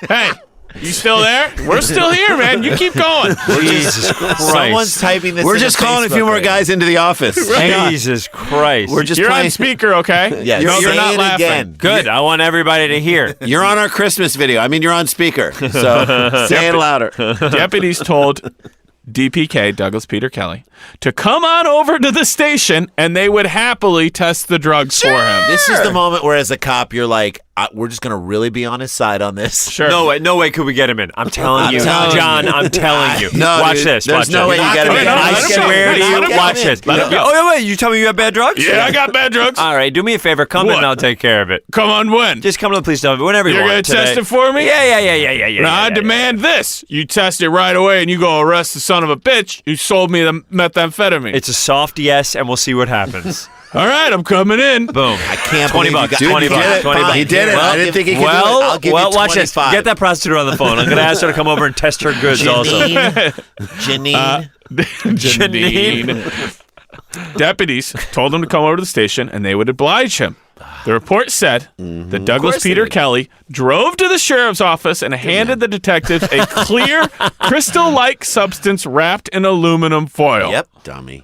S4: Hey, you still there? We're still here, man. You keep going.
S6: Jesus Christ.
S3: Someone's typing this
S7: We're
S3: in
S7: just
S3: a
S7: calling a few
S3: Facebook
S7: more
S3: right
S7: guys into the office. Hang on.
S6: Jesus Christ.
S7: We're just
S4: You're
S7: playing.
S4: on speaker, okay?
S3: Yeah,
S4: No,
S3: say
S4: they're not
S3: it
S4: laughing.
S3: again.
S6: Good. I want everybody to hear.
S7: You're on our Christmas video. I mean, you're on speaker. So say it louder.
S4: Deputies told DPK, Douglas Peter Kelly, to come on over to the station and they would happily test the drugs for him.
S3: This is the moment where, as a cop, you're like, we're just going to really be on his side on this.
S4: Sure.
S6: No way could we get him in. I'm telling you.
S3: telling
S6: John,
S3: you.
S6: I'm telling you.
S7: No,
S6: Watch
S7: dude,
S6: this.
S7: there's
S6: Watch
S7: no
S6: this.
S7: way you get him in.
S6: I
S4: Let him go.
S6: swear to
S4: Let
S6: you.
S4: him go.
S6: Watch this.
S4: Let him go.
S6: Oh, wait. You tell me you have bad drugs?
S4: Yeah, I got bad drugs.
S6: All right. Do me a favor. Come in
S4: What?
S6: and I'll take care of it.
S4: Come on, when?
S6: Just come to the police station whenever you
S4: You're
S6: want.
S4: going to test
S6: today.
S4: it for me?
S6: Yeah.
S4: Now, I demand this. You test it right away and you go arrest the son of a bitch. You sold me the methamphetamine.
S6: It's a soft yes, and we'll see what happens.
S4: All right, I'm coming in.
S6: Boom.
S3: I can't
S6: 20
S3: believe
S6: bucks.
S3: you got
S7: Dude,
S6: 20
S7: he
S6: bucks.
S7: did it.
S6: 20 bucks.
S7: He did it. I didn't think he could do it.
S3: I'll give you
S6: watch this.
S3: 25.
S6: Get that prostitute on the phone. I'm going to ask her to come over and test her goods also.
S3: Janine.
S4: Janine. Deputies told him to come over to the station and they would oblige him. The report said that Douglas
S3: course they
S4: Peter
S3: would.
S4: Kelly drove to the sheriff's office and handed the detectives a clear, crystal-like substance wrapped in aluminum foil.
S3: Yep.
S7: Dummy.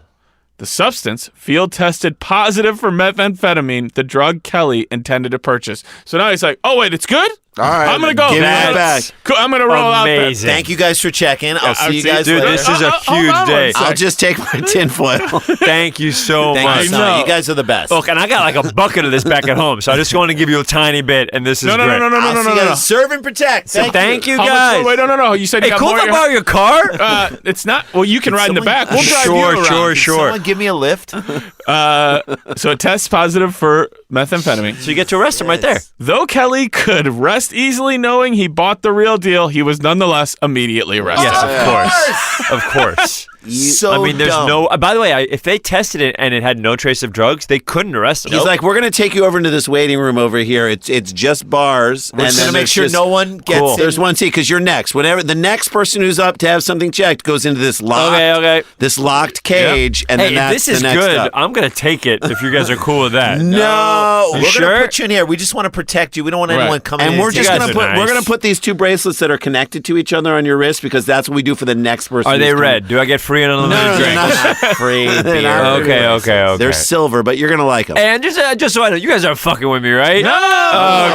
S4: The substance field tested positive for methamphetamine, the drug Kelly intended to purchase. So now he's like, oh, wait, it's good?
S7: All right.
S4: I'm going to go.
S7: Give me
S4: man.
S7: that back.
S4: Cool, I'm going to roll out there.
S6: Amazing.
S3: Thank you guys for checking. I'll see you guys
S6: Dude,
S3: later.
S6: this is a
S4: hold
S6: huge
S4: on
S6: day.
S4: one second.
S7: I'll just take my tinfoil.
S6: Thank you so
S3: Thank
S6: much.
S3: you so
S4: know.
S3: much. You guys are the best.
S6: Look, and I got like a bucket of this back at home, so I just want to give you a tiny bit, and this is
S4: No.
S6: great.
S3: I'll see you guys. Serve and protect.
S6: Thank you
S4: How much
S6: guys.
S4: more- Wait, no. You said
S6: Hey,
S4: you got
S6: cool
S4: more
S6: if
S4: at
S6: I
S4: your
S6: borrow your car?
S4: It's not. Well, you can ride in the back. We'll drive you around.
S6: Sure.
S3: Someone give me a lift.
S4: So it tests positive for methamphetamine.
S6: So you get to arrest him right there.
S4: Though Kelly could rest easily knowing he bought the real deal, he was nonetheless immediately arrested.
S6: Yes, of course.
S3: So
S6: I mean, there's
S3: dumb.
S6: no. By the way, if they tested it and it had no trace of drugs, they couldn't arrest him.
S7: He's like, we're going to take you over into this waiting room over here. It's just bars.
S3: We're just going to make sure no one gets
S6: Cool.
S3: in.
S7: There's one seat because you're next. Whenever the next person who's up to have something checked goes into this locked cage, and
S6: hey,
S7: then
S6: if
S7: that's
S6: this is
S7: the next
S6: good,
S7: up.
S6: I'm gonna take it if you guys are cool with that.
S3: No,
S6: You
S3: we're
S6: sure?
S3: going to put you in here. We just want to protect you. We don't want anyone coming in.
S7: And we're
S6: You
S7: just
S6: guys
S7: going to
S6: are
S7: put
S6: nice.
S7: we're going to put these two bracelets that are connected to each other on your wrist because that's what we do for the next person.
S6: Are they
S7: who's coming.
S6: red? Do I get free and unlimited
S7: No,
S6: drink?
S7: they're not.
S3: free
S7: They're
S3: beer.
S7: not.
S6: Okay.
S7: They're silver, but you're going to like them.
S6: And just so I know, you guys aren't fucking with me, right?
S4: No.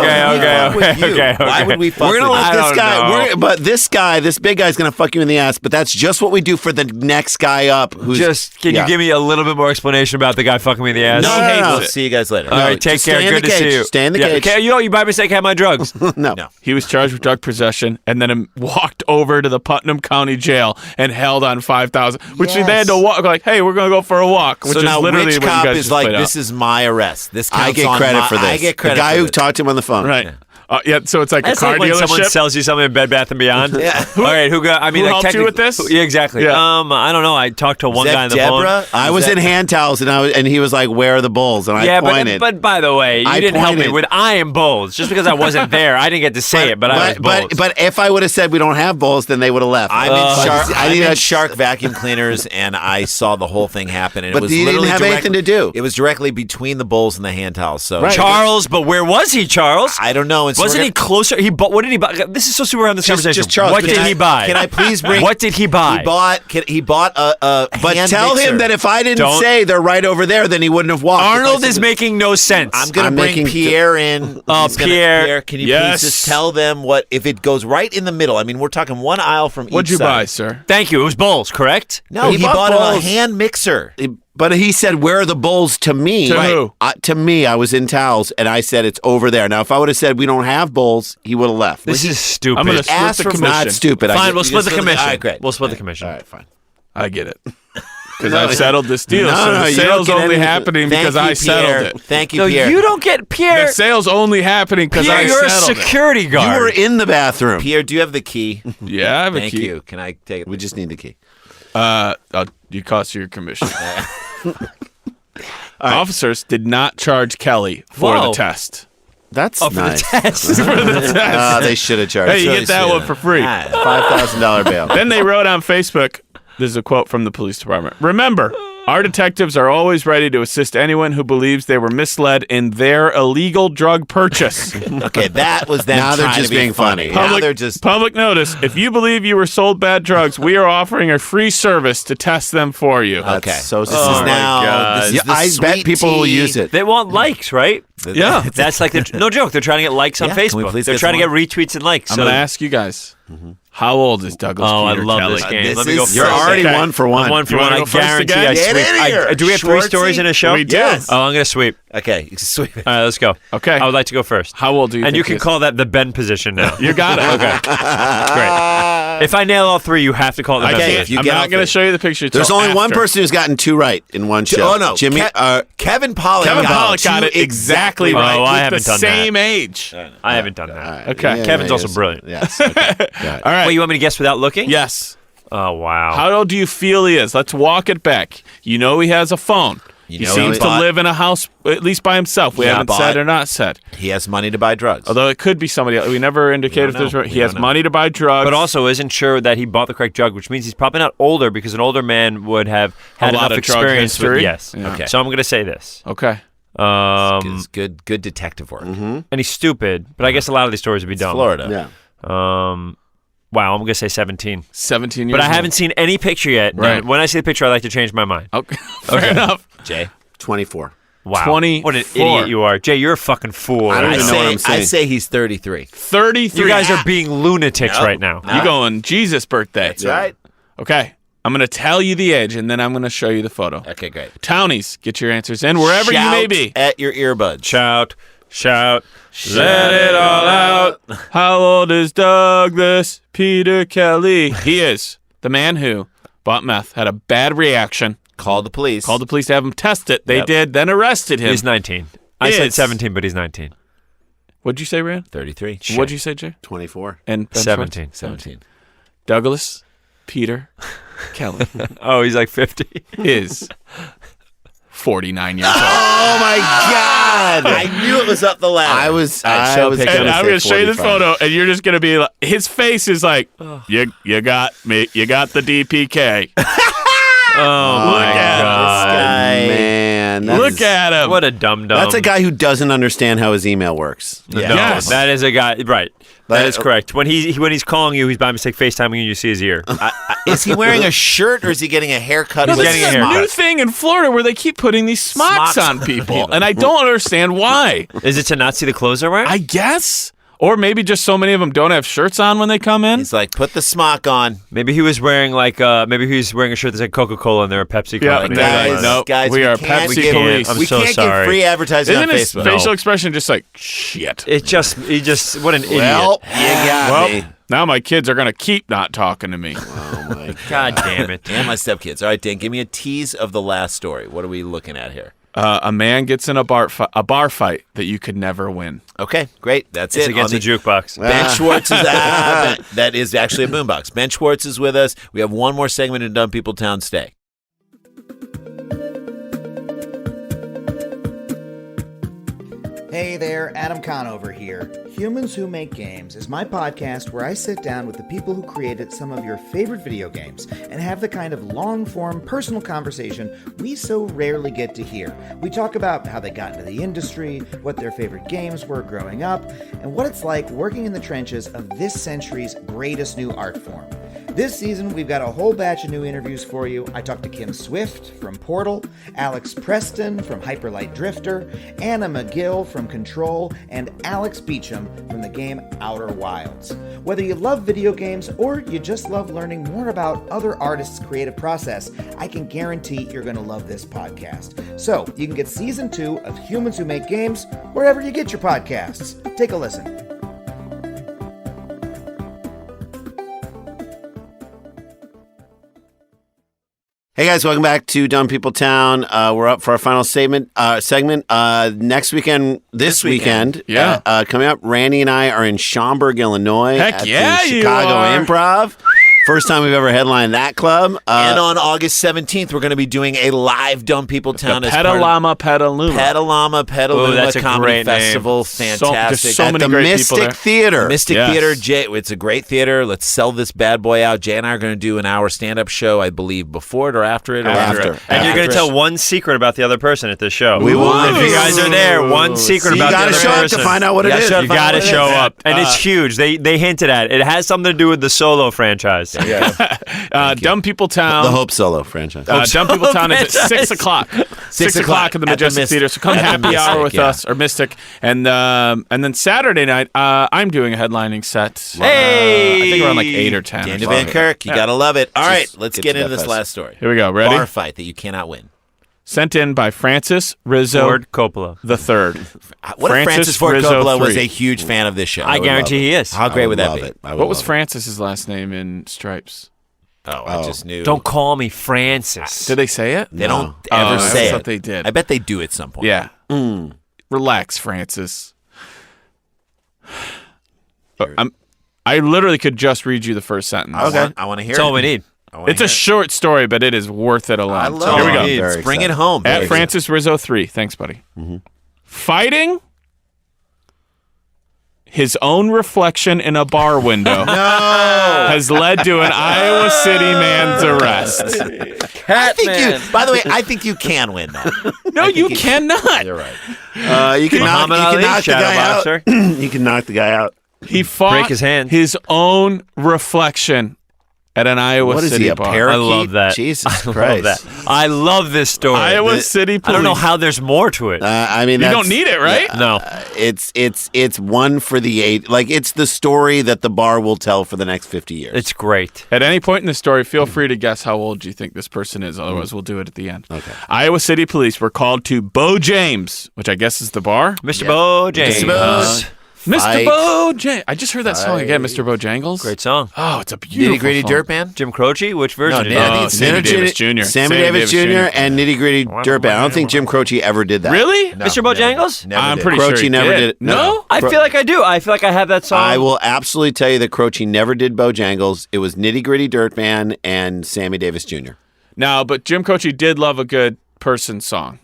S6: Okay.
S3: Why would we fuck
S7: We're gonna
S3: with
S7: let
S3: you?
S7: this guy. But this big guy's gonna fuck you in the ass. But that's just what we do for the next guy up. Who's
S6: Can you give me a little bit more explanation about the guy fucking me in the ass?
S7: No.
S3: We'll see you guys later.
S6: All right, take
S7: just
S6: care.
S7: stay in
S6: Good
S7: the
S6: to see
S7: cage.
S6: you.
S7: Stay in the cage.
S6: Okay, you by mistake had my drugs.
S7: No.
S4: He was charged with drug possession and then walked over to the Putnam County Jail and held on $5,000, which they had to walk. Like, hey, we're going to go for a walk. Which
S3: So
S4: is
S3: now
S4: literally
S3: Rich
S4: what you
S3: Cop
S4: guys
S3: is
S4: just
S3: like,
S4: played
S3: this
S4: out.
S3: is my arrest. This counts
S7: I get
S3: on
S7: credit for this.
S3: I get credit
S7: The guy
S3: for
S7: who
S3: this.
S7: talked to him on the phone.
S4: Right. Yeah, so it's like
S6: That's
S4: a car
S6: like when someone
S4: dealership.
S6: sells you something in Bed Bath & Beyond.
S3: Yeah.
S6: All right, who got? I mean,
S4: Who
S6: like,
S4: helped you with
S6: technically-
S4: this?
S6: Yeah, exactly.
S4: Yeah.
S6: I don't know. I talked to one
S3: Is
S6: guy on
S3: that
S6: the
S3: Deborah?
S6: phone.
S7: I was in hand towels and he was like, "Where are the bowls?" And I pointed.
S6: but by the way, you
S7: I
S6: didn't help me
S7: pointed.
S6: with I am bowls. Just because I wasn't there, I didn't get to say it, but I was bowls.
S7: But if I would have said we don't have bowls, then they would have left.
S3: I'm in Shark vacuum cleaners, and I saw the whole thing happen. And
S7: But
S3: it was
S7: you didn't
S3: literally
S7: have anything to do.
S3: It was directly between the bowls and the hand towels. So
S6: Charles, but where was he, Charles?
S3: I don't know. And so
S6: Wasn't
S3: we're
S6: he closer? He bought. What did he buy? This is so super around this conversation.
S7: just Charles,
S6: what
S7: can
S6: did
S7: I-
S6: he buy?
S3: Can I please bring?
S6: What did he buy?
S3: He bought a
S7: But
S3: hand
S7: tell
S3: mixer.
S7: him that if I didn't
S6: Don't-
S7: say they're right over there, then he wouldn't have walked.
S6: Arnold
S7: If I
S6: is
S7: said-
S6: making no sense.
S3: I'm gonna
S7: I'm
S3: bring
S7: making-
S3: Pierre in.
S6: Oh,
S3: He's gonna-
S6: Pierre.
S3: can you
S4: Yes.
S3: please just tell them what if it goes right in the middle? I mean, we're talking one aisle from
S4: What'd
S3: each
S4: you
S3: side.
S4: buy, sir?
S6: Thank you. It was bowls, correct?
S3: No,
S7: He
S3: he
S7: bought
S3: bought him a
S7: bowls.
S3: hand mixer.
S7: But he said, "Where are the bowls?" To me,
S4: To who?
S7: To me, I was in towels, and I said it's over there. Now, if I would have said we don't have bowls, he would have left.
S6: This is stupid.
S4: I'm gonna split
S3: asked
S4: the
S3: for
S4: commission.
S7: Not stupid.
S6: Fine, we'll
S3: you
S6: split the
S3: just-
S6: commission.
S3: all right, great.
S6: We'll split the commission.
S7: All right, fine.
S4: I get it. Because I've settled this deal.
S7: No,
S4: so
S7: no,
S4: the
S7: you don't
S4: sale's
S7: get
S4: only
S7: anything.
S4: happening
S3: Thank
S4: because
S3: you,
S4: I settled
S3: Pierre.
S4: it.
S3: Thank you,
S6: No,
S3: Pierre.
S6: you don't get Pierre.
S4: The sale's only happening because
S6: Pierre,
S4: I
S6: you're a
S4: settled
S6: security
S7: You
S6: guard.
S7: were in the bathroom.
S3: Pierre, do you have the key?
S4: it. Yeah, I have a
S3: Thank
S4: key.
S3: you. Can I take it?
S7: We just need the key.
S4: You cost your commission. Officers did not charge Kelly for
S6: Whoa.
S4: the test.
S7: That's
S6: for the
S7: nice.
S6: test.
S7: They should have charged.
S4: Hey, you
S3: really
S4: get that
S3: sweet
S4: one
S3: of
S4: for
S3: them.
S4: free.
S7: $5,000 bail.
S4: Then they wrote on Facebook, this is a quote from the police department. Remember, our detectives are always ready to assist anyone who believes they were misled in their illegal drug purchase.
S3: Okay, that was them.
S7: Now they're
S3: trying
S7: just
S3: to be
S7: being funny.
S3: Now they're just.
S4: Public notice, if you believe you were sold bad drugs, we are offering a free service to test them for you.
S7: That's
S3: Okay.
S7: so
S3: This is
S7: smart.
S3: now. This is
S7: Yeah,
S3: the
S7: I bet
S3: sweet
S7: people will
S3: tea.
S7: use it.
S6: They want likes, right?
S4: Yeah.
S6: That's like no joke. They're trying to get likes on
S3: Yeah, can we
S6: Facebook.
S3: please
S6: They're
S3: get
S6: trying to
S3: some
S6: get retweets and likes.
S4: I'm
S6: So
S4: going to ask you guys, how old is Douglas
S6: Oh, I
S4: Peter
S6: love
S4: Kelly?
S6: this game.
S3: This
S6: Let me go
S3: is-
S6: first.
S7: You're already
S4: Okay.
S7: 1 for 1.
S6: I'm 1 for
S4: You
S6: 1.
S4: wanna
S6: I
S4: go first
S6: guarantee
S4: again?
S6: I
S3: Get
S6: sweep.
S3: in here,
S6: Do we have 3
S3: Schwartzy.
S6: stories in a show?
S4: We do.
S3: Yes.
S6: Oh, I'm going to sweep.
S3: Okay, sweep it.
S6: All right, let's go.
S4: Okay.
S6: I would like to go first.
S4: How old do you
S6: And
S4: think
S6: you
S4: he
S6: can
S4: is?
S6: call that the bend position now.
S4: You got it. Okay.
S6: Great. If I nail all 3, you have to call it the
S3: I
S6: bend
S3: can't.
S6: position.
S3: You
S4: I'm
S3: get
S4: not
S3: off
S4: going to
S3: it.
S4: show you the picture.
S7: There's
S4: till
S7: only one
S4: after.
S7: person who's gotten 2 right in one show.
S3: Oh no,
S7: Jimmy.
S3: Kevin Pollak.
S4: Kevin
S3: got
S4: Pollak got it
S3: two
S4: exactly
S6: Oh,
S4: right.
S6: I
S4: With
S6: haven't
S4: the
S6: done that.
S4: same age.
S6: I haven't done that.
S4: Okay.
S6: Kevin's also brilliant.
S7: Yes. Okay. Got it.
S4: All right.
S6: Wait, you want me to guess without looking?
S4: Yes.
S6: Oh, wow.
S4: How old do you feel he is? Let's walk it back. You know he has a phone.
S3: You
S4: He
S3: know
S4: seems
S3: he
S4: to
S3: bought-
S4: live in a house, at least by himself. We
S3: Yeah,
S4: haven't
S3: bought-
S4: said or not said.
S3: He has money to buy drugs.
S4: Although it could be somebody else. We never indicated if
S3: don't
S4: there's.
S3: know.
S4: He
S3: We
S4: has
S3: don't know.
S4: money to buy drugs.
S6: But also isn't sure that he bought the correct drug, which means he's probably not older because an older man would have had
S4: A lot
S6: enough
S4: of drug
S6: experience with
S4: history?
S6: yes.
S4: Yeah.
S3: Okay.
S6: So I'm going to say this.
S4: Okay.
S3: It's good detective work.
S6: And he's stupid, but I guess a lot of these stories would be dumb.
S3: Florida.
S7: Yeah.
S6: Wow, I'm going to say 17.
S4: 17 years
S6: But I
S4: old.
S6: haven't seen any picture yet.
S4: Right.
S6: When I see the picture, I like to change my mind.
S4: Okay. Fair enough.
S3: Jay.
S7: 24.
S6: Wow.
S4: 24.
S6: What an idiot you are. Jay, you're a fucking fool.
S7: I don't
S3: I
S7: even know what I'm
S3: say,
S7: saying.
S3: I say he's 33.
S4: 33.
S6: You guys are being lunatics
S3: No.
S6: right now.
S4: You going Jesus birthday.
S3: That's right.
S4: Okay. I'm going to tell you the age, and then I'm going to show you the photo.
S3: Okay, great.
S4: Townies, get your answers in wherever you may
S3: Shout
S4: be.
S3: at your earbuds.
S6: Shout.
S4: Let it all out. How old is Douglas Peter Kelly? He is the man who bought meth, had a bad reaction,
S3: Call the police.
S4: called the police to have him test it. They
S3: Yep.
S4: did, then arrested him.
S6: He's 19. I said 17, but he's 19.
S4: What'd you say, Rand?
S3: 33.
S4: What'd you say, Jay?
S7: 24.
S4: And Ben
S6: 17.
S4: Schwartz?
S3: 17.
S4: Douglas Peter Kelly
S6: Oh, he's like 50.
S4: is 49 years old.
S7: Oh my God!
S3: I knew it was up the ladder.
S7: I was
S4: And I'm going to show you this photo, and you're just going to be like, his face is like, you got me. You got the DPK.
S6: Oh,
S4: Look at
S6: God.
S3: This guy.
S7: Man,
S4: Look at him.
S6: What a dum-dum.
S7: that's a guy who doesn't understand how his email works.
S6: No,
S4: Yes.
S6: that is a guy. Right. That is correct. When he's calling you, he's by mistake FaceTiming you. You see his ear.
S3: Is he wearing a shirt or is he getting a haircut?
S4: No,
S3: with
S4: this is a
S3: smocks?
S4: new thing in Florida where they keep putting these smocks on people, and I don't understand why.
S6: Is it to not see the clothes they're wearing?
S4: I guess. Or maybe just so many of them don't have shirts on when they come in.
S3: He's like, put the smock on.
S6: Maybe he was wearing maybe he was wearing a shirt that said Coca-Cola and they're a Pepsi
S4: Yeah,
S6: company.
S3: guys,
S4: no,
S3: guys,
S4: we are
S3: can't
S4: Pepsi
S3: give-
S4: police.
S6: I'm
S3: we
S6: so
S3: can't
S6: sorry.
S3: give free advertising
S4: Isn't
S3: on
S4: his
S3: Facebook.
S4: facial expression just like, shit?
S6: He just what an
S3: Well,
S6: idiot.
S3: you got
S4: Well,
S3: me.
S4: now my kids are going to keep not talking to me.
S3: Oh my
S6: God damn it.
S3: And my stepkids. All right, Dan, give me a tease of the last story. What are we looking at here?
S4: A man gets in a bar fight that you could never win.
S3: Okay, great. That's
S6: It's
S3: it.
S6: against
S3: On
S6: the jukebox.
S3: Ben Schwartz is that is actually a boombox. Ben Schwartz is with us. We have one more segment in Dumb People Town. Stay.
S8: Hey there, Adam Conover here. Humans Who Make Games is my podcast where I sit down with the people who created some of your favorite video games and have the kind of long-form personal conversation we so rarely get to hear. We talk about how they got into the industry, what their favorite games were growing up, and what it's like working in the trenches of this century's greatest new art form. This season, we've got a whole batch of new interviews for you. I talked to Kim Swift from Portal, Alex Preston from Hyperlight Drifter, Anna McGill from Control, and Alex Beecham from the game Outer Wilds. Whether you love video games or you just love learning more about other artists' creative process, I can guarantee you're going to love this podcast. So, you can get Season 2 of Humans Who Make Games wherever you get your podcasts. Take a listen.
S7: Hey guys, welcome back to Dumb People Town. We're up for our final segment. Next weekend, this weekend,
S4: Yeah.
S7: coming up, Randy and I are in Schaumburg, Illinois.
S4: Heck
S7: at
S4: yeah,
S7: the
S4: you
S7: Chicago
S4: are.
S7: Improv. First time we've ever headlined that club.
S3: And on August 17th, we're going to be doing a live Dumb People Town as part of
S4: Pedalama Pedaluma.
S3: Pedalama
S6: Ooh, that's a
S3: Comedy
S6: great name.
S3: Festival. Fantastic.
S4: There's so
S7: at
S4: many
S7: the
S4: great
S7: Mystic
S4: people there.
S7: Theater.
S3: Mystic
S4: Yes.
S3: Theater, Jay. It's a great theater. Let's sell this bad boy out. Jay and I are going to do an hour stand-up show, I believe, before it or after it. Or
S7: After.
S6: And you're going to
S3: After.
S6: tell one secret about the other person at this show.
S7: We will.
S6: If you guys are there, one secret
S7: So you
S6: about
S7: got
S6: the
S7: to
S6: other
S7: show up
S6: person.
S7: to find out what it
S3: You
S7: is.
S3: gotta
S6: You got to show up. And it's huge. They hinted at it. It has something to do with the Solo franchise.
S4: Dumb People Town.
S7: The Hope Solo franchise.
S4: Dumb People Town is at
S6: franchise.
S4: 6 o'clock.
S3: 6
S4: o'clock at the
S3: at the
S4: Majestic
S3: Mystic.
S4: Theater. So come
S3: At the
S4: happy
S3: Mystic,
S4: hour with
S3: yeah.
S4: us, or Mystic. And then Saturday night, I'm doing a headlining set.
S6: Hey!
S4: I think around like 8 or 10. or
S3: Daniel
S4: something.
S3: Van Kirk, you
S4: Yeah.
S3: got to love it. All right,
S7: Just
S3: let's
S7: get
S3: get
S7: to
S3: into
S7: that
S3: this
S7: fest.
S3: last story.
S4: Here we go. Ready?
S3: Bar fight that you cannot win.
S4: Sent in by Francis Rizzo
S6: Ford Coppola.
S4: the third.
S3: What if Francis Ford
S4: Rizzo
S3: Coppola was
S4: 3.
S3: a huge fan of this show?
S6: I guarantee he is.
S3: How great would that
S7: love
S3: be?
S7: it. I would
S4: What was
S7: love it.
S4: Francis's last name in Stripes?
S3: Oh, I just knew.
S6: Don't call me Francis.
S4: Did they say it?
S3: They don't
S4: Oh,
S3: ever
S4: I
S3: say
S4: thought
S3: it.
S4: they did.
S3: I bet they do at some point.
S4: Yeah. Relax, Francis. I literally could just read you the first sentence.
S3: I want to hear
S6: That's
S3: it.
S6: all we need.
S4: It's a short story, but it is worth it alone.
S3: I
S4: So
S3: love
S4: here we
S3: it.
S4: go.
S7: I'm very
S3: Bring it
S7: excited.
S3: home.
S4: At
S3: baby.
S4: Francis Rizzo 3. Thanks, buddy. Fighting his own reflection in a bar window has led to an Iowa City man's arrest.
S3: I think you. By the way, I think you can win that.
S4: No, you cannot.
S3: You're right.
S7: You can knock,
S6: Muhammad
S7: you
S6: Ali,
S7: can knock the
S6: shadow
S7: guy out.
S6: boxer.
S7: You can knock the guy out.
S4: He fought
S6: Break his hand.
S4: his own reflection at an Iowa
S7: What is
S4: City
S7: he, a
S4: bar.
S7: parakeet?
S6: I love that.
S7: Jesus
S6: I
S7: Christ.
S6: love that. I love this story.
S4: Iowa City police.
S6: I don't know how there's more to it.
S7: I mean,
S4: You
S7: that's,
S4: don't need it, right?
S6: no.
S7: It's one for the eight. Like it's the story that the bar will tell for the next 50 years.
S6: It's great.
S4: At any point in the story, feel free to guess how old you think this person is. Otherwise, we'll do it at the end.
S7: Okay.
S4: Iowa City police were called to Bo James, which I guess is the bar.
S6: Mr. Bo James.
S3: Mr. Bo's
S4: Mr. Bojangles. I just heard that song again, Mr. Bojangles.
S6: Great song.
S4: Oh, it's a beautiful
S3: Nitty Gritty
S4: song.
S3: Dirt Band.
S6: Jim Croce, which version? did he
S3: I
S6: do?
S3: think it's
S4: Sammy Davis Jr.
S7: Sammy Davis Jr. and Nitty Gritty Dirt Band. I don't think Jim Croce ever did that.
S4: Really?
S3: No,
S6: Mr. Bojangles?
S3: Never
S4: I'm
S3: did.
S4: pretty sure
S7: Croce
S4: he
S7: never did it.
S4: No?
S6: I feel like I do. I feel like I have that song.
S7: I will absolutely tell you that Croce never did Bojangles. It was Nitty Gritty Dirt Band and Sammy Davis Jr.
S4: No, but Jim Croce did love a good person song.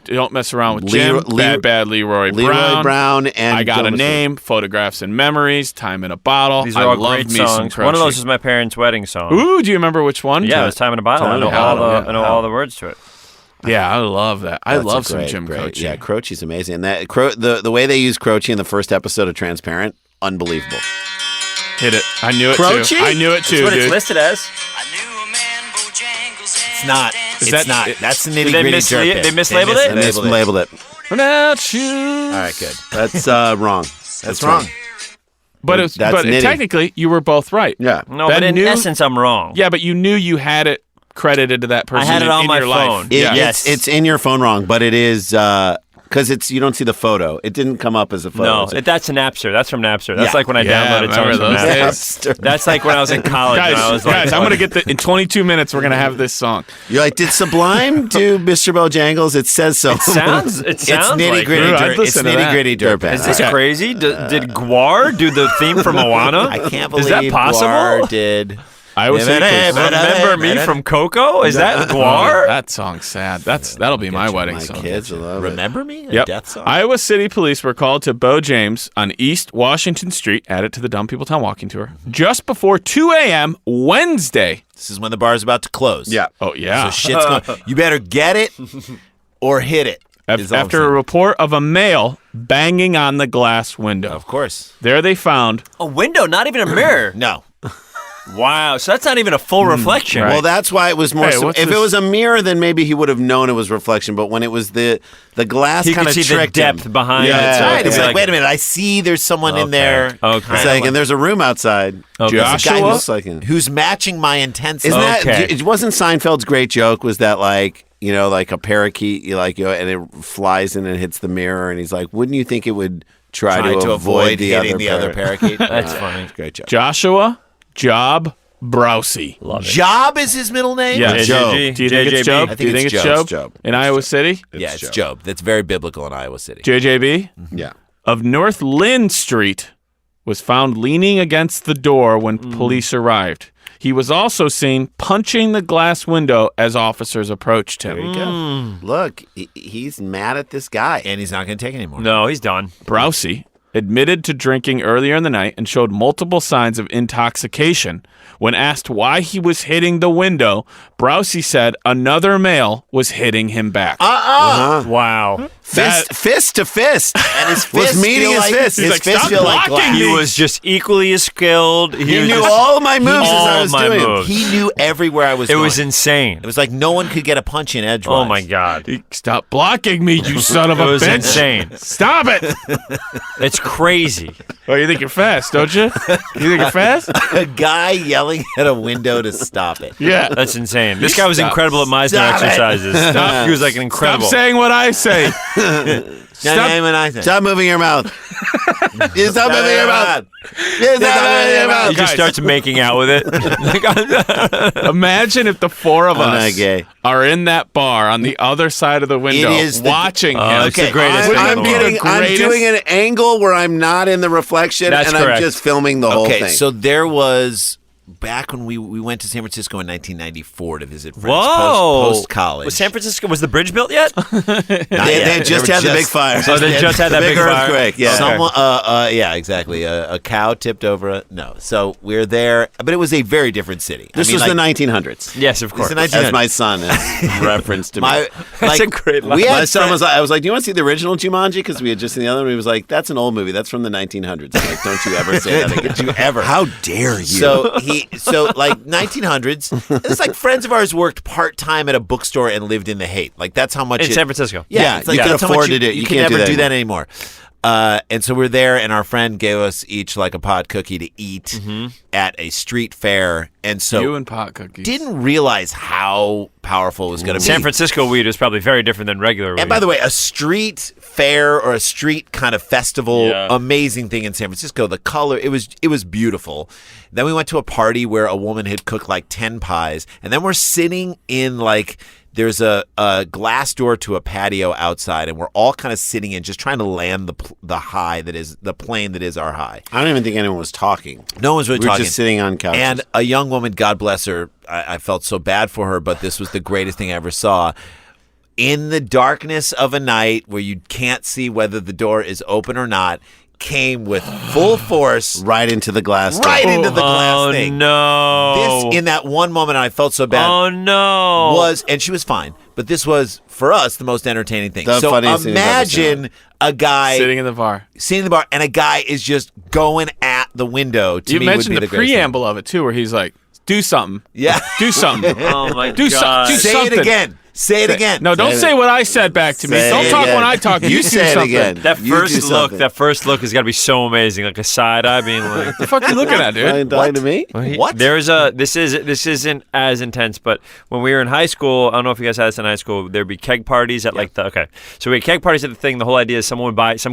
S4: Don't mess around with Jim. Bad Leroy
S7: Brown and
S4: I Got
S7: Bill
S4: a Name, Photographs and Memories, Time in a Bottle.
S6: These are all
S4: love
S6: great
S4: me some
S6: songs.
S4: Croce.
S6: One of those is my parents' wedding song.
S4: Ooh, do you remember which one?
S6: Yeah, it was Time in a Bottle. I know all the words to it.
S4: Yeah, I love that. I
S7: That's
S4: love
S7: a
S4: some
S7: great,
S4: Jim
S7: great-
S4: Croce.
S7: Yeah, Croce's amazing. And that the way they used Croce in the first episode of Transparent, unbelievable.
S4: Hit it. I knew it
S7: Croce?
S4: too. I knew it too,
S6: That's what
S4: dude.
S6: it's listed as.
S3: It's not.
S4: Is
S3: It's
S4: that-
S3: not. That's the Nitty
S6: Did they
S3: Gritty
S6: misle-
S3: Dirt Band.
S6: they mislabeled it?
S7: They mislabeled it.
S4: Without you.
S3: All right, good.
S7: That's wrong.
S3: That's wrong.
S4: But
S7: Nitty.
S4: technically, you were both right.
S7: Yeah.
S6: No,
S4: Ben
S6: but in
S4: knew-
S6: essence, I'm wrong.
S4: Yeah, but you knew you had it credited to that person.
S6: I had it on
S4: in
S6: my
S4: your
S6: phone.
S4: life.
S7: It-
S4: Yeah.
S6: Yes.
S7: It's in your phone wrong, but it is because you don't see the photo. It didn't come up as a photo.
S6: No,
S7: It's a-
S6: that's a Napster. That's from Napster. That's
S7: Yeah.
S6: like when I
S4: Yeah,
S6: downloaded
S4: remember
S6: songs from
S4: those
S6: Napster.
S4: days?
S6: That's like when I was in college. and I was like,
S4: Guys, I'm gonna get the in 22 minutes. We're gonna have this song.
S7: You're like, did Sublime do Mr. Bojangles? It says so.
S6: It sounds
S3: It's
S6: like
S3: Nitty Gritty
S4: Ooh, I'd
S3: Dirt. It's
S4: listen to
S3: Nitty
S4: that.
S3: Gritty Dirt Band.
S6: Is this
S4: Okay.
S6: crazy? Did Guar do the theme from Iguana?
S3: I can't believe
S6: Is that possible?
S3: Guar did.
S4: I was
S6: Remember me from Coco? Is that Guar?
S4: That song's sad. That'll be my wedding
S7: My
S4: song.
S7: kids love it.
S3: Remember Me? A
S4: Yep.
S3: death song?
S4: Iowa City police were called to Bo James on East Washington Street, added to the Dumb People Town walking tour, just before 2 a.m. Wednesday.
S3: This is when the bar's about to close.
S7: Yeah.
S4: Oh, yeah.
S3: So shit's going. You better get it or hit it. is all I'm
S4: After a
S3: saying.
S4: report of a male banging on the glass window.
S3: Of course.
S4: There they found
S6: A window, not even a mirror.
S3: No.
S6: Wow, so that's not even a full reflection.
S7: Well, that's why it was more.
S4: Hey, what's
S7: if it
S4: this?
S7: was a mirror, then maybe he would have known it was reflection. But when it was the glass,
S6: He
S7: kind
S6: could
S7: of
S6: see the
S7: tricked
S6: depth
S7: him.
S6: behind
S7: Yeah.
S6: it.
S3: That's
S6: so
S3: right.
S6: it could
S3: It's
S6: be
S3: like, wait a minute. I see there's someone in there.
S6: Okay.
S7: It's like, and there's a room outside.
S6: Okay.
S7: There's a guy
S4: Joshua?
S7: who's like,
S3: Who's matching my intensity?
S7: isn't
S6: Okay.
S7: that? It wasn't Seinfeld's great joke. Was that like like a parakeet, and it flies in and hits the mirror, and he's like, wouldn't you think it would try to avoid the
S3: hitting
S7: other
S3: the other parakeet?
S6: That's funny.
S7: Great joke.
S4: Joshua Job Browsey.
S6: Love it.
S3: Job is his middle name?
S4: Yeah.
S7: Job.
S6: JJG.
S4: Do you think it's
S6: JJB?
S4: Job?
S3: I
S4: Do you
S3: think
S4: think
S3: it's
S4: it's
S3: Job.
S4: Job?
S7: It's Job.
S4: In Iowa City?
S3: Yeah, it's Job. That's very biblical in Iowa City.
S4: JJB
S7: Yeah.
S4: of North Lynn Street was found leaning against the door when police arrived. He was also seen punching the glass window as officers approached him.
S7: There you go. Look, he's mad at this guy.
S3: And he's not going to take it anymore.
S6: No, he's done.
S4: Browsey admitted to drinking earlier in the night and showed multiple signs of intoxication. When asked why he was hitting the window, Browsey said another male was hitting him back.
S6: Wow.
S7: Fist to fist.
S3: And his
S7: Was
S3: fists
S7: meeting
S3: feel
S7: his
S3: like,
S7: fist.
S3: His
S4: like,
S3: fists
S4: "Stop
S3: feel like
S4: blocking
S3: glass.
S6: He was just equally as skilled.
S7: He
S6: was
S7: knew
S6: just-
S7: all my moves as I
S6: all
S7: was
S6: my
S7: doing them.
S6: moves.
S3: He knew everywhere I was
S6: It
S3: going.
S6: was insane.
S3: It was like no one could get a punch in edgewise.
S6: Oh my god.
S4: Stop blocking me, you son of
S6: It
S4: a
S6: was
S4: bitch.
S6: insane.
S4: Stop it.
S6: It's crazy.
S4: Oh, you think you're fast, don't you? You think you're fast?
S3: A guy yelling at a window to stop it.
S4: Yeah.
S6: That's insane. This guy was
S4: Stop.
S6: incredible at Meisner
S3: Stop it.
S6: exercises. He was like an
S4: Stop
S6: incredible.
S4: saying what I say.
S7: Stop moving your mouth. You stop moving your mouth. You stop moving your mouth.
S6: He just starts making out with it.
S4: Imagine if the four of
S7: I'm not
S4: us
S7: gay.
S4: are in that bar on the other side of the window
S3: is the-
S4: watching him.
S6: It's the greatest thing in
S7: I'm
S6: the world.
S7: getting. I'm
S4: Greatest-
S7: doing an angle where I'm not in the reflection,
S6: That's
S7: and
S6: correct.
S7: I'm just filming the whole
S3: Okay,
S7: thing.
S3: so there was back when we went to San Francisco in 1994 to visit friends
S6: Whoa.
S3: post college.
S6: Was San Francisco, was the bridge built yet?
S7: they just had the big fire.
S6: Oh, they just had that
S7: the
S6: big fire?
S7: earthquake. Yeah.
S3: Someone, yeah, exactly. A cow tipped over no. So we're there, but it was a very different city.
S7: This
S3: I mean,
S7: was
S3: like,
S7: the 1900s.
S6: Yes, of course.
S3: the 1900s.
S7: As my son has referenced to me.
S3: my
S6: That's
S3: like,
S6: a great line.
S3: we had
S7: My son
S3: friends-
S7: was like, I was like, do you want to see the original Jumanji? Because we had just seen the other one. He was like, that's an old movie. That's from the 1900s. I'm like, don't you ever say that again.
S3: Did you ever?
S7: How dare you?
S3: So like 1900s. It's like friends of ours worked part time at a bookstore and lived in the Haight. Like that's how much
S6: In San Francisco.
S3: Yeah, it's like
S7: you can
S3: that's how much
S7: afford to do it.
S3: You
S7: You
S3: can
S7: can't
S3: never
S7: do
S3: do
S7: that
S3: that anymore. And so we're there, and our friend gave us each like a pot cookie to eat at a street fair. And so
S4: you and pot cookies.
S3: Didn't realize how powerful it was going to be.
S6: San Francisco weed is probably very different than regular weed.
S3: And by the way, a street fair or a street kind of festival, amazing thing in San Francisco. The color, it was beautiful. Then we went to a party where a woman had cooked like 10 pies, and then we're sitting in like. There's a glass door to a patio outside, and we're all kind of sitting in, just trying to land the high that is the plane that is our high.
S7: I don't even think anyone was talking.
S3: No one was really talking.
S7: We were just sitting on couches.
S3: And a young woman, God bless her, I felt so bad for her, but this was the greatest thing I ever saw. In the darkness of a night where you can't see whether the door is open or not, came with full force
S7: right into the glass.
S3: Right into the glass thing.
S6: Oh, no.
S3: This, in that one moment, I felt so bad.
S6: Oh, no.
S3: And she was fine. But this was, for us, the most entertaining thing.
S7: The
S3: so
S7: funniest
S3: imagine a guy
S4: sitting in the bar,
S3: and a guy is just going at the window. To
S4: you
S3: me,
S4: mentioned
S3: would be
S4: the preamble of it, too, where he's like, do something.
S3: Yeah.
S4: Do something.
S6: Oh, my
S4: do
S6: God.
S4: do
S3: Say
S4: something.
S3: it again. Say it again.
S4: No, don't say what I said back to me.
S7: Say
S4: Don't
S7: it
S4: talk
S7: again.
S4: when I talk. You
S7: say
S4: do
S7: it
S4: something.
S7: again.
S6: That
S7: You do
S6: first
S7: something.
S6: look has got to be so amazing, like a side eye being like.
S4: What the fuck are you looking at, dude?
S7: Lying to me?
S3: What?
S6: This isn't as intense, but when we were in high school, I don't know if you guys had this in high school. There'd be keg parties at so we had keg parties at the thing. The whole idea is some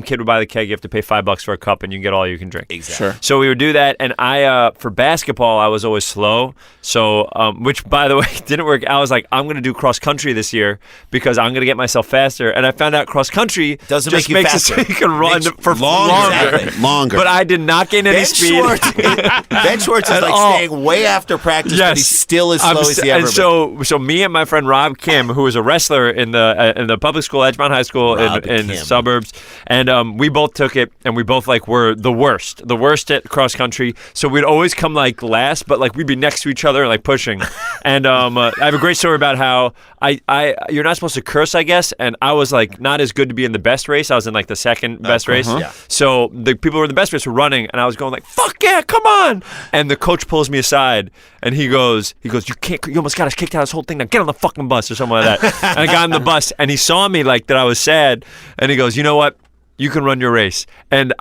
S6: kid would buy the keg. You have to pay $5 for a cup, and you can get all you can drink.
S3: Exactly.
S4: Sure.
S6: So we would do that, and I for basketball I was always slow. So which by the way didn't work. I was like, I'm gonna do cross country this year because I'm gonna get myself faster. And I found out cross country
S3: Doesn't
S6: just
S3: make you
S6: makes
S3: faster.
S6: it so you can run for
S3: longer.
S6: longer.
S7: Longer.
S6: But I did not gain any
S3: Ben
S6: speed.
S3: Schwartz, Ben Schwartz is
S6: At
S3: like
S6: all.
S3: staying way after practice, but he's still as slow as he ever
S6: and
S3: been.
S6: so me and my friend Rob Kim, who was a wrestler in the public school, Edgemont High School in the suburbs, and we both took it, and we both like were the worst at cross country. So we'd always come like last, but like we'd be next to each other and like pushing. And I have a great story about how you're not supposed to curse, I guess, and I was like not as good to be in the best race. I was in like the second best race.
S3: Yeah.
S6: So the people who were in the best race were running, and I was going like, "Fuck yeah, come on!" And the coach pulls me aside, and he goes, "You almost got us kicked out of this whole thing. Now get on the fucking bus," or something like that. And I got on the bus, and he saw me like that I was sad, and he goes, "You know what? You can run your race." And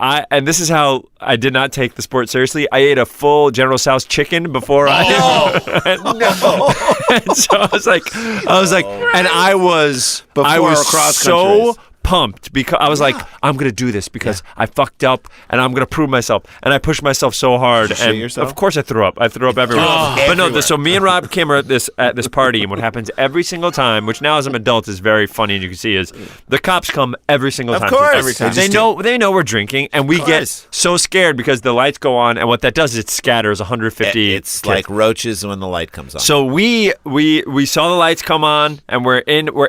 S6: this is how I did not take the sport seriously. I ate a full General Tso's chicken before
S3: No.
S6: and so I was like, and I was
S7: cross
S6: so
S7: countries.
S6: pumped because I was like, I'm gonna do this because I fucked up and I'm gonna prove myself. And I pushed myself so hard.
S7: Did you
S6: And
S7: shit yourself?
S6: of course I threw up. I threw up everywhere. But no, so me and Rob Kim are at this party, and what happens every single time, which now as an adult is very funny, and you can see, is the cops come every single time.
S3: Of course.
S6: Every time.
S3: They
S6: They know we're drinking, and we get so scared because the lights go on, and what that does is it scatters 150.
S3: It's
S6: kids.
S3: like roaches when the light comes on.
S6: So we saw the lights come on, and we're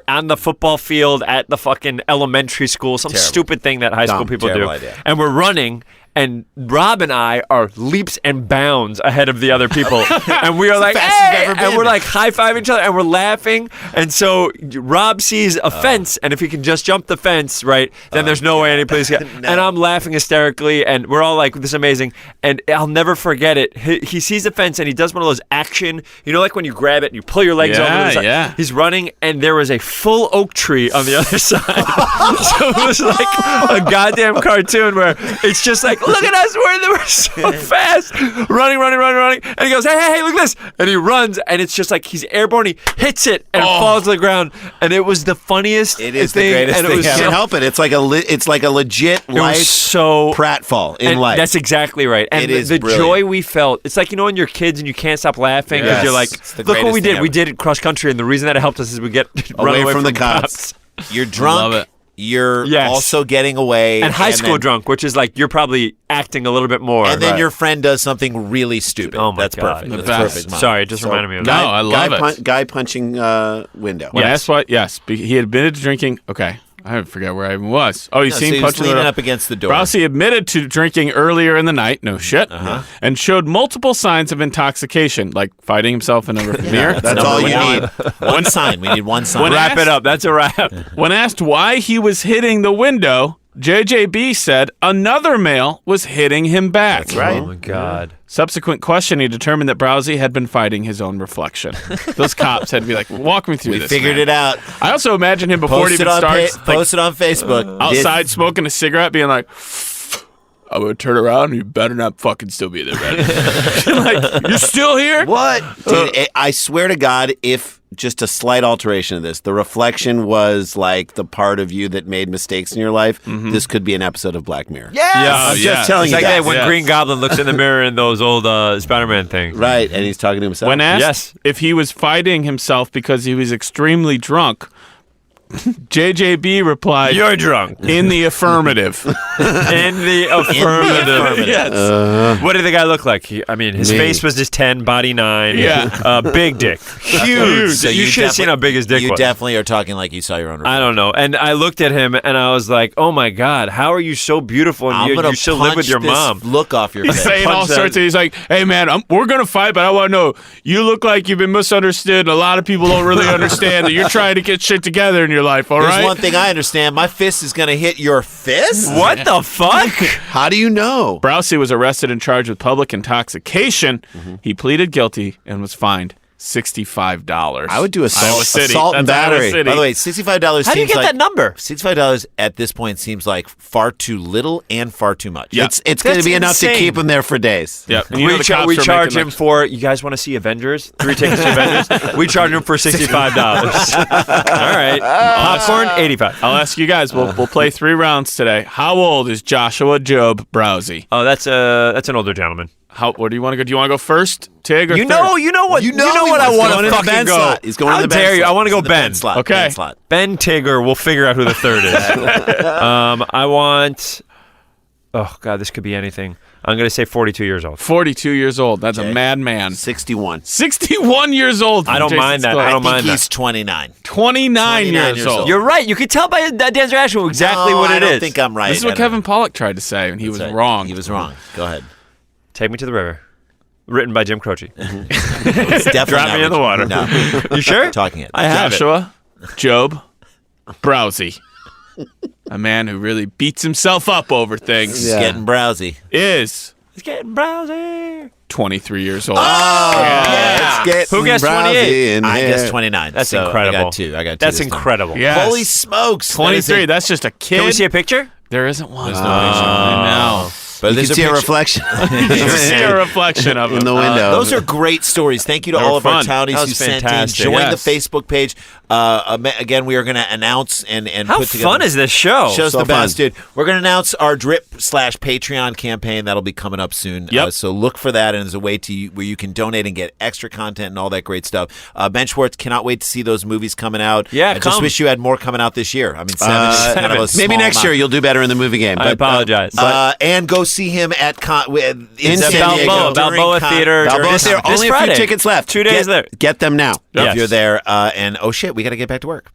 S6: on the football field at the fucking elementary school, some stupid thing that high school people do,
S3: terrible idea.
S6: and we're running. And Rob and I are leaps and bounds ahead of the other people. And we are like,
S3: fastest I've
S6: hey!
S3: ever been.
S6: And we're like high-fiving each other, and we're laughing. And so Rob sees a fence, and if he can just jump the fence, right, then there's no way any place can.
S3: No.
S6: And I'm laughing hysterically, and we're all like, this is amazing. And I'll never forget it. He sees the fence, and he does one of those action, like when you grab it and you pull your legs over to the side.
S4: Yeah.
S6: He's running, and there was a full oak tree on the other side. So it was like a goddamn cartoon where it's just like, look at us, we're so fast, running, and he goes, hey, look at this, and he runs, and it's just like he's airborne, he hits it, and it falls to the ground, and it was the funniest
S3: It is
S6: thing,
S3: the greatest
S6: and it
S3: thing
S6: was
S3: ever.
S7: Can't help it. It's like a legit
S6: it was
S7: life
S6: so
S7: pratfall in
S6: and
S7: life.
S6: That's exactly right. And
S3: It is
S6: the
S3: brilliant.
S6: joy we felt, it's like, when you're kids and you can't stop laughing because
S3: Yes.
S6: you're like,
S3: It's the
S6: look what we
S3: greatest thing
S6: did. We
S3: ever.
S6: did it cross country, and the reason that it helped us is we get run away
S7: from the
S6: cops.
S3: You're drunk.
S4: Love it.
S3: You're
S6: Yes.
S3: also getting away.
S6: And high school
S3: then,
S6: drunk, which is like you're probably acting a little bit more.
S3: And then
S6: Right.
S3: your friend does something really stupid.
S6: Oh my
S3: That's
S6: God.
S3: perfect.
S4: The
S3: That's
S4: best.
S3: perfect. Mom.
S6: Sorry, it just reminded me of
S4: No,
S6: that.
S4: I love it.
S7: Guy punching window.
S4: When
S6: Yes.
S4: asked why, yes, he admitted to drinking. Okay, I forget where I even was. Oh, you
S3: No,
S4: seen
S3: so he was
S4: punching
S3: leaning
S4: the
S3: up against the door.
S4: Rossi admitted to drinking earlier in the night. No shit. And showed multiple signs of intoxication, like fighting himself in a mirror.
S7: That's all you need.
S3: One sign. We need one sign.
S4: When
S6: Wrap it up. That's a wrap.
S4: When asked why he was hitting the window, JJB said another male was hitting him back.
S7: That's right.
S6: Oh, my God.
S4: Subsequent questioning determined that Browsy had been fighting his own reflection. Those cops had to be like, walk me through
S3: We
S4: this.
S3: figured
S4: man.
S3: it out.
S4: I also imagine him before it even starts,
S3: Post it on Facebook.
S4: outside smoking a cigarette, being like, I'm going to turn around and you better not fucking still be there, man. Like, you're still here?
S7: What? Dude, I swear to God, if just a slight alteration of this, the reflection was like the part of you that made mistakes in your life, this could be an episode of Black Mirror.
S3: Yes!
S7: I'm just telling
S6: It's
S7: you
S6: like
S7: that.
S6: that when Green Goblin looks in the mirror in those old Spider-Man things.
S7: Right, and he's talking to himself.
S4: When asked
S6: Yes.
S4: if he was fighting himself because he was extremely drunk, JJB replied,
S6: You're drunk.
S4: in the affirmative.
S6: In the affirmative.
S4: Yes.
S6: What did the guy look like? His face was just 10, body 9.
S4: Yeah.
S6: Big dick. Huge.
S3: So
S6: you should have seen how big his dick
S3: You
S6: was.
S3: definitely are talking like you saw your own reflection.
S6: I don't know. And I looked at him and I was like, oh my God, how are you so beautiful and
S3: I'm
S6: you
S3: gonna
S6: still live with
S3: punch
S6: your
S3: this
S6: mom?
S3: Look off your
S4: He's
S3: face.
S4: saying all
S6: punch that-
S4: sorts of. He's like, "Hey man, we're gonna fight, but I want to know. You look like you've been misunderstood. A lot of people don't really understand that you're trying to get shit together in your life. All
S3: There's
S4: right."
S3: one thing I understand. My fist is going to hit your fist?
S6: What the fuck?
S7: How do you know?
S4: Browsy was arrested and charged with public intoxication. He pleaded guilty and was fined $65.
S7: I would do
S4: Iowa City.
S7: assault and
S4: That's Iowa
S7: battery.
S4: City.
S3: By the way, $65
S6: How do you
S3: seems
S6: get
S3: like
S6: that number?
S3: $65 at this point seems like far too little and far too much.
S4: Yeah.
S7: It's going to
S6: That's
S7: be enough to
S6: insane.
S7: keep him there for days.
S4: Yep. And you know
S6: We,
S4: the
S6: cha-
S4: cops
S6: we
S4: are
S6: charge
S4: making
S6: him
S4: like-
S6: for, you guys want to see Avengers? 3 tickets to Avengers? We charge him for $65. All right. Popcorn, $85.
S4: I'll ask you guys. We'll play 3 rounds today. How old is Joshua Job Browsy?
S6: Oh, that's an older gentleman.
S4: Where do you want to go? Do you want to go first, Tig, or
S6: You
S4: third?
S6: know what
S3: he
S6: I
S3: wants
S6: want
S3: to
S6: to
S3: go in the
S6: fucking
S3: Ben
S6: go.
S3: slot.
S7: He's going
S6: How
S7: in the Ben
S6: dare you?
S7: slot.
S6: I want to go
S3: The
S6: Ben.
S3: slot.
S4: Okay.
S3: Ben slot.
S6: Ben Tigger. We'll figure out who the third is. I want. Oh God, this could be anything. I'm gonna say 42 years old.
S4: 42 years old. That's a
S3: Okay.
S4: madman.
S7: 61.
S4: 61 years old.
S6: I don't
S4: Jason
S6: mind that.
S4: Sklar.
S6: I don't
S3: I
S6: mind
S3: think
S6: that.
S3: he's 29.
S4: 29 years old.
S6: You're right. You could tell by Dan's reaction exactly
S3: No,
S6: what it is.
S3: I don't think I'm right.
S4: This is what
S3: I don't
S4: Kevin Pollak tried to say, and he was
S3: know.
S4: wrong.
S3: He was wrong. Go ahead.
S6: Take Me to the River. Written by Jim Croce.
S3: It's definitely
S6: Drop
S3: not
S6: me in the
S3: Richard.
S6: water.
S3: No.
S6: You sure?
S3: Talking it.
S6: I have it.
S4: Joshua Job Browsy, a man who really beats himself up over things,
S3: He's getting browsy.
S4: is
S6: It's getting browsy.
S4: 23 years old.
S6: Yeah.
S7: Let's get
S6: Who guessed
S7: browsy
S6: 28?
S7: in
S3: I
S7: here.
S3: guess 29.
S6: That's
S3: so
S6: incredible.
S3: I got two.
S6: That's
S3: this time.
S6: incredible.
S4: Yes.
S3: Holy smokes. that is
S4: 23.
S3: a-
S4: That's just a kid.
S6: Can we see a picture?
S4: There isn't one. There's no picture. I know.
S3: But
S7: You
S3: there's
S7: can see a
S3: picture-
S7: reflection
S4: You can see a reflection of him.
S7: in the window.
S3: Those are great stories. Thank you to
S4: They
S3: all
S4: were
S3: of our
S4: fun.
S3: townies
S6: That
S3: who
S6: was
S3: sent in.
S6: fantastic.
S3: Join
S4: Yes.
S3: the Facebook page. Again, we are going to announce and
S6: How
S3: put together.
S6: fun is this show?
S3: Show's
S7: So
S3: the best,
S7: fun.
S3: dude. We're going to announce our Drip/Patreon campaign. That'll be coming up soon.
S4: Yep.
S3: So look for that, and as a way to where you can donate and get extra content and all that great stuff. Ben Schwartz, cannot wait to see those movies coming out.
S6: Yeah,
S3: I just
S6: come.
S3: wish you had more coming out this year. I mean, 7 is kind of a
S7: Maybe
S3: small
S7: next year
S3: amount.
S7: you'll do better in the movie game.
S6: I apologize.
S3: And go see him at in
S7: San
S3: San
S7: Diego.
S3: Diego during
S6: Balboa
S3: con-
S6: Theater.
S7: Balboa
S6: this-
S7: Theater,
S6: this
S7: only a
S6: Friday.
S7: few tickets left.
S6: 2 days there.
S7: Get them now.
S3: If
S6: Yes.
S3: you're there, and oh shit, we got to get back to work.